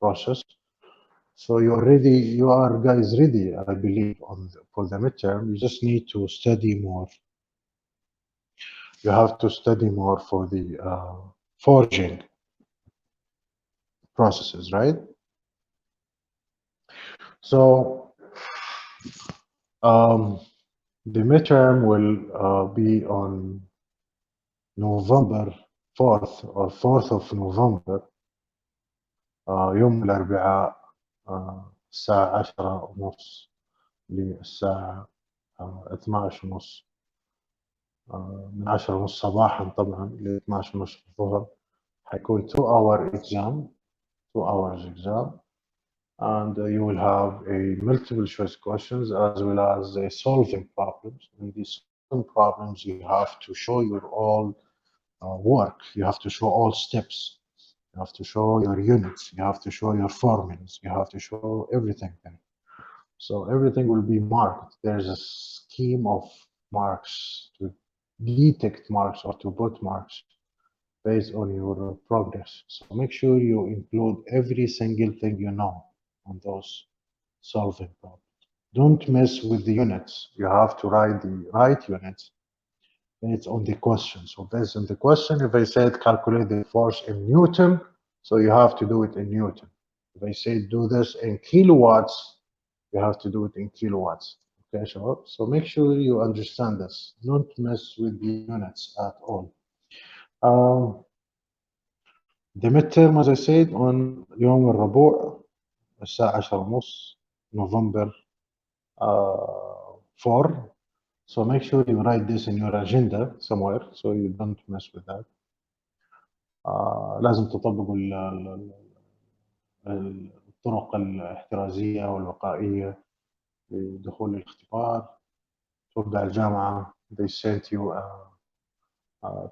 process. So you are guys ready, I believe, for the midterm. You just need to study more. You have to study more for the forging processes, right? So the midterm will be on November 4th or 4th of November يوم الأربعاء الساعة 10:30 للساعة 12:30 من 10:30 صباحا طبعا ل 12:30 الظهر حيكون 2 hour exam 2 hours exam and you will have a multiple choice questions as well as a solving problems. In these solving problems you have to show your all work, you have to show all steps, you have to show your units, you have to show your formulas, you have to show everything there. So everything will be marked. There's a scheme of marks to detect marks or to put marks based on your progress. So make sure you include every single thing you know on those solving problems. Don't mess with the units. You have to write the right units based on the question. So based on the question, if I said calculate the force in Newton, so you have to do it in Newton. If I say do this in kilowatts, you have to do it in kilowatts. Okay, so make sure you understand this. Don't mess with the units at all. The midterm, as I said, on يوم الربوع الساعة 10:30 November 4. So make sure you write this in your agenda somewhere so you don't mess with that. لازم تطبقوا الطرق الاحترازية والوقائية لدخول الاختبار. توقع الجامعة they sent you a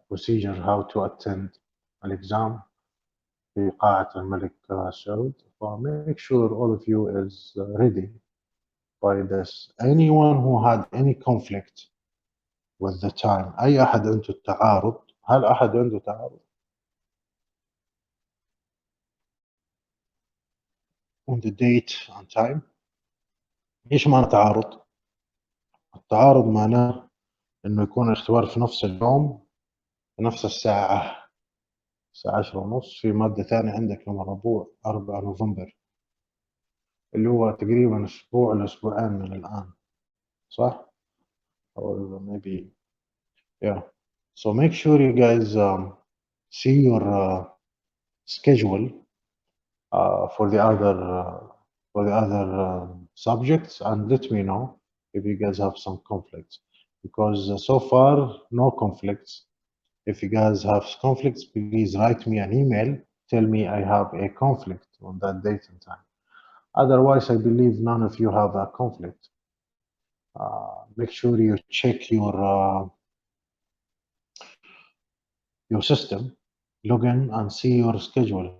procedure how to attend an exam في قاعة الملك سعود. Make sure all of you is ready by this. Anyone who had any conflict with the time, أي أحد عنده تعارض؟ هل أحد عنده تعارض؟ on the date and time. إيش معنى تعارض؟ التعارض معناه إنه يكون الاختبار في نفس اليوم في نفس الساعة 10:30 في مادة ثانية عندك يوم الربوع 4 نوفمبر اللي هو تقريبا أسبوع لأسبوعين من الآن صح؟ or maybe yeah. So make sure you guys see your schedule for the other subjects and let me know if you guys have some conflicts because so far no conflicts. If you guys have conflicts, please write me an email. Tell me I have a conflict on that date and time. Otherwise, I believe none of you have a conflict. Make sure you check your system, log in and see your schedule.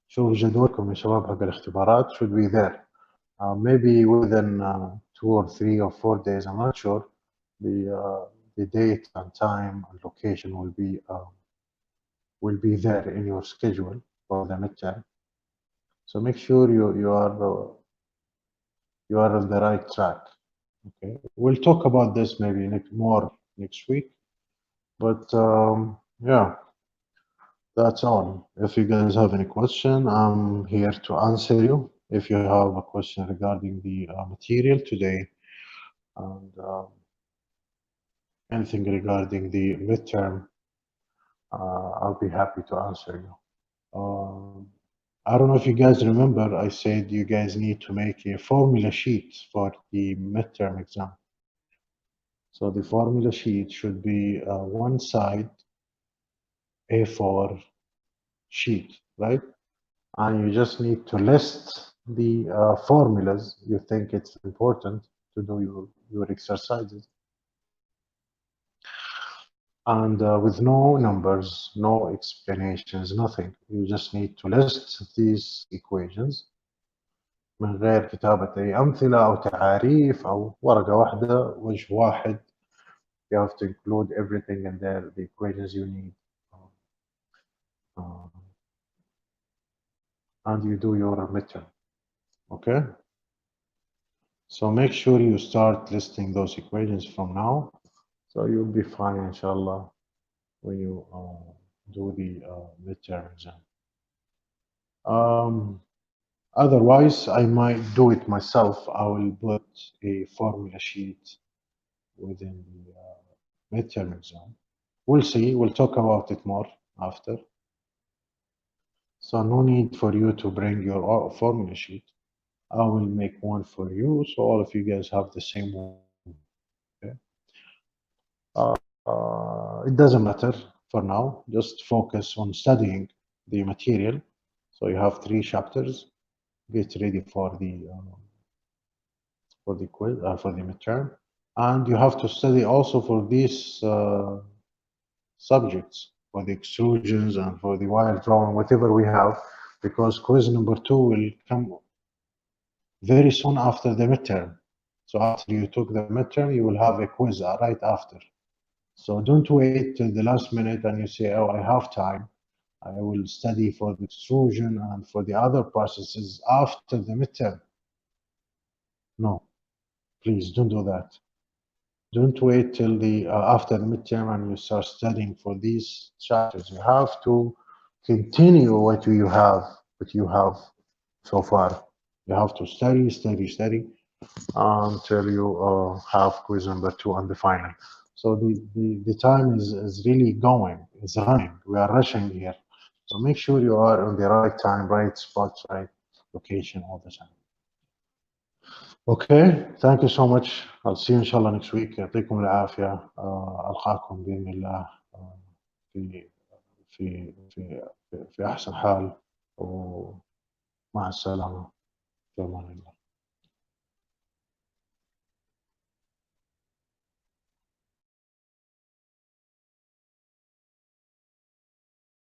شوف جدولكم يا شباب حق الاختبارات should be there. Maybe within 2 or 3 or 4 days, I'm not sure. The date and time and location will be there in your schedule for the midterm. So make sure you are on the right track. Okay, we'll talk about this maybe more next week. But yeah, that's all. If you guys have any question, I'm here to answer you. If you have a question regarding the material today and anything regarding the midterm, I'll be happy to answer you. I don't know if you guys remember, I said you guys need to make a formula sheet for the midterm exam. So the formula sheet should be one side A4 sheet, right? And you just need to list the formulas you think it's important to do your exercises. And with no numbers, no explanations, nothing. You just need to list these equations من غير كتابة أي أمثلة أو تعاريف أو ورقة واحدة وجه واحد you have to include everything in there, the equations you need. Uh, and you do your midterm, okay? So make sure you start listing those equations from now, so you'll be fine, inshallah, when you do the midterm exam. Otherwise, I might do it myself. I will put a formula sheet within the midterm exam. We'll see. We'll talk about it more after. So no need for you to bring your formula sheet. I will make one for you, so all of you guys have the same one. Okay? It doesn't matter for now. Just focus on studying the material. So you have 3 chapters. Get ready for the quiz, for the midterm, and you have to study also for these subjects, for the extrusions and for the wire drawing, whatever we have, because quiz number 2 will come very soon after the midterm. So after you took the midterm, you will have a quiz right after. So don't wait till the last minute and you say, oh, I have time. I will study for the extrusion and for the other processes after the midterm. No, please don't do that. Don't wait till the after the midterm and you start studying for these chapters. You have to continue what you have so far. You have to study, study, study until you have quiz number 2 and the final. So the time is really going, it's running. We are rushing here. So make sure you are on the right time, right spot, right location all the time. Okay, thank you so much. I'll see you إن شاء الله next week. يعطيكم العافية. ألقاكم بإذن الله في في أحسن حال ومع السلامة. في أمان الله.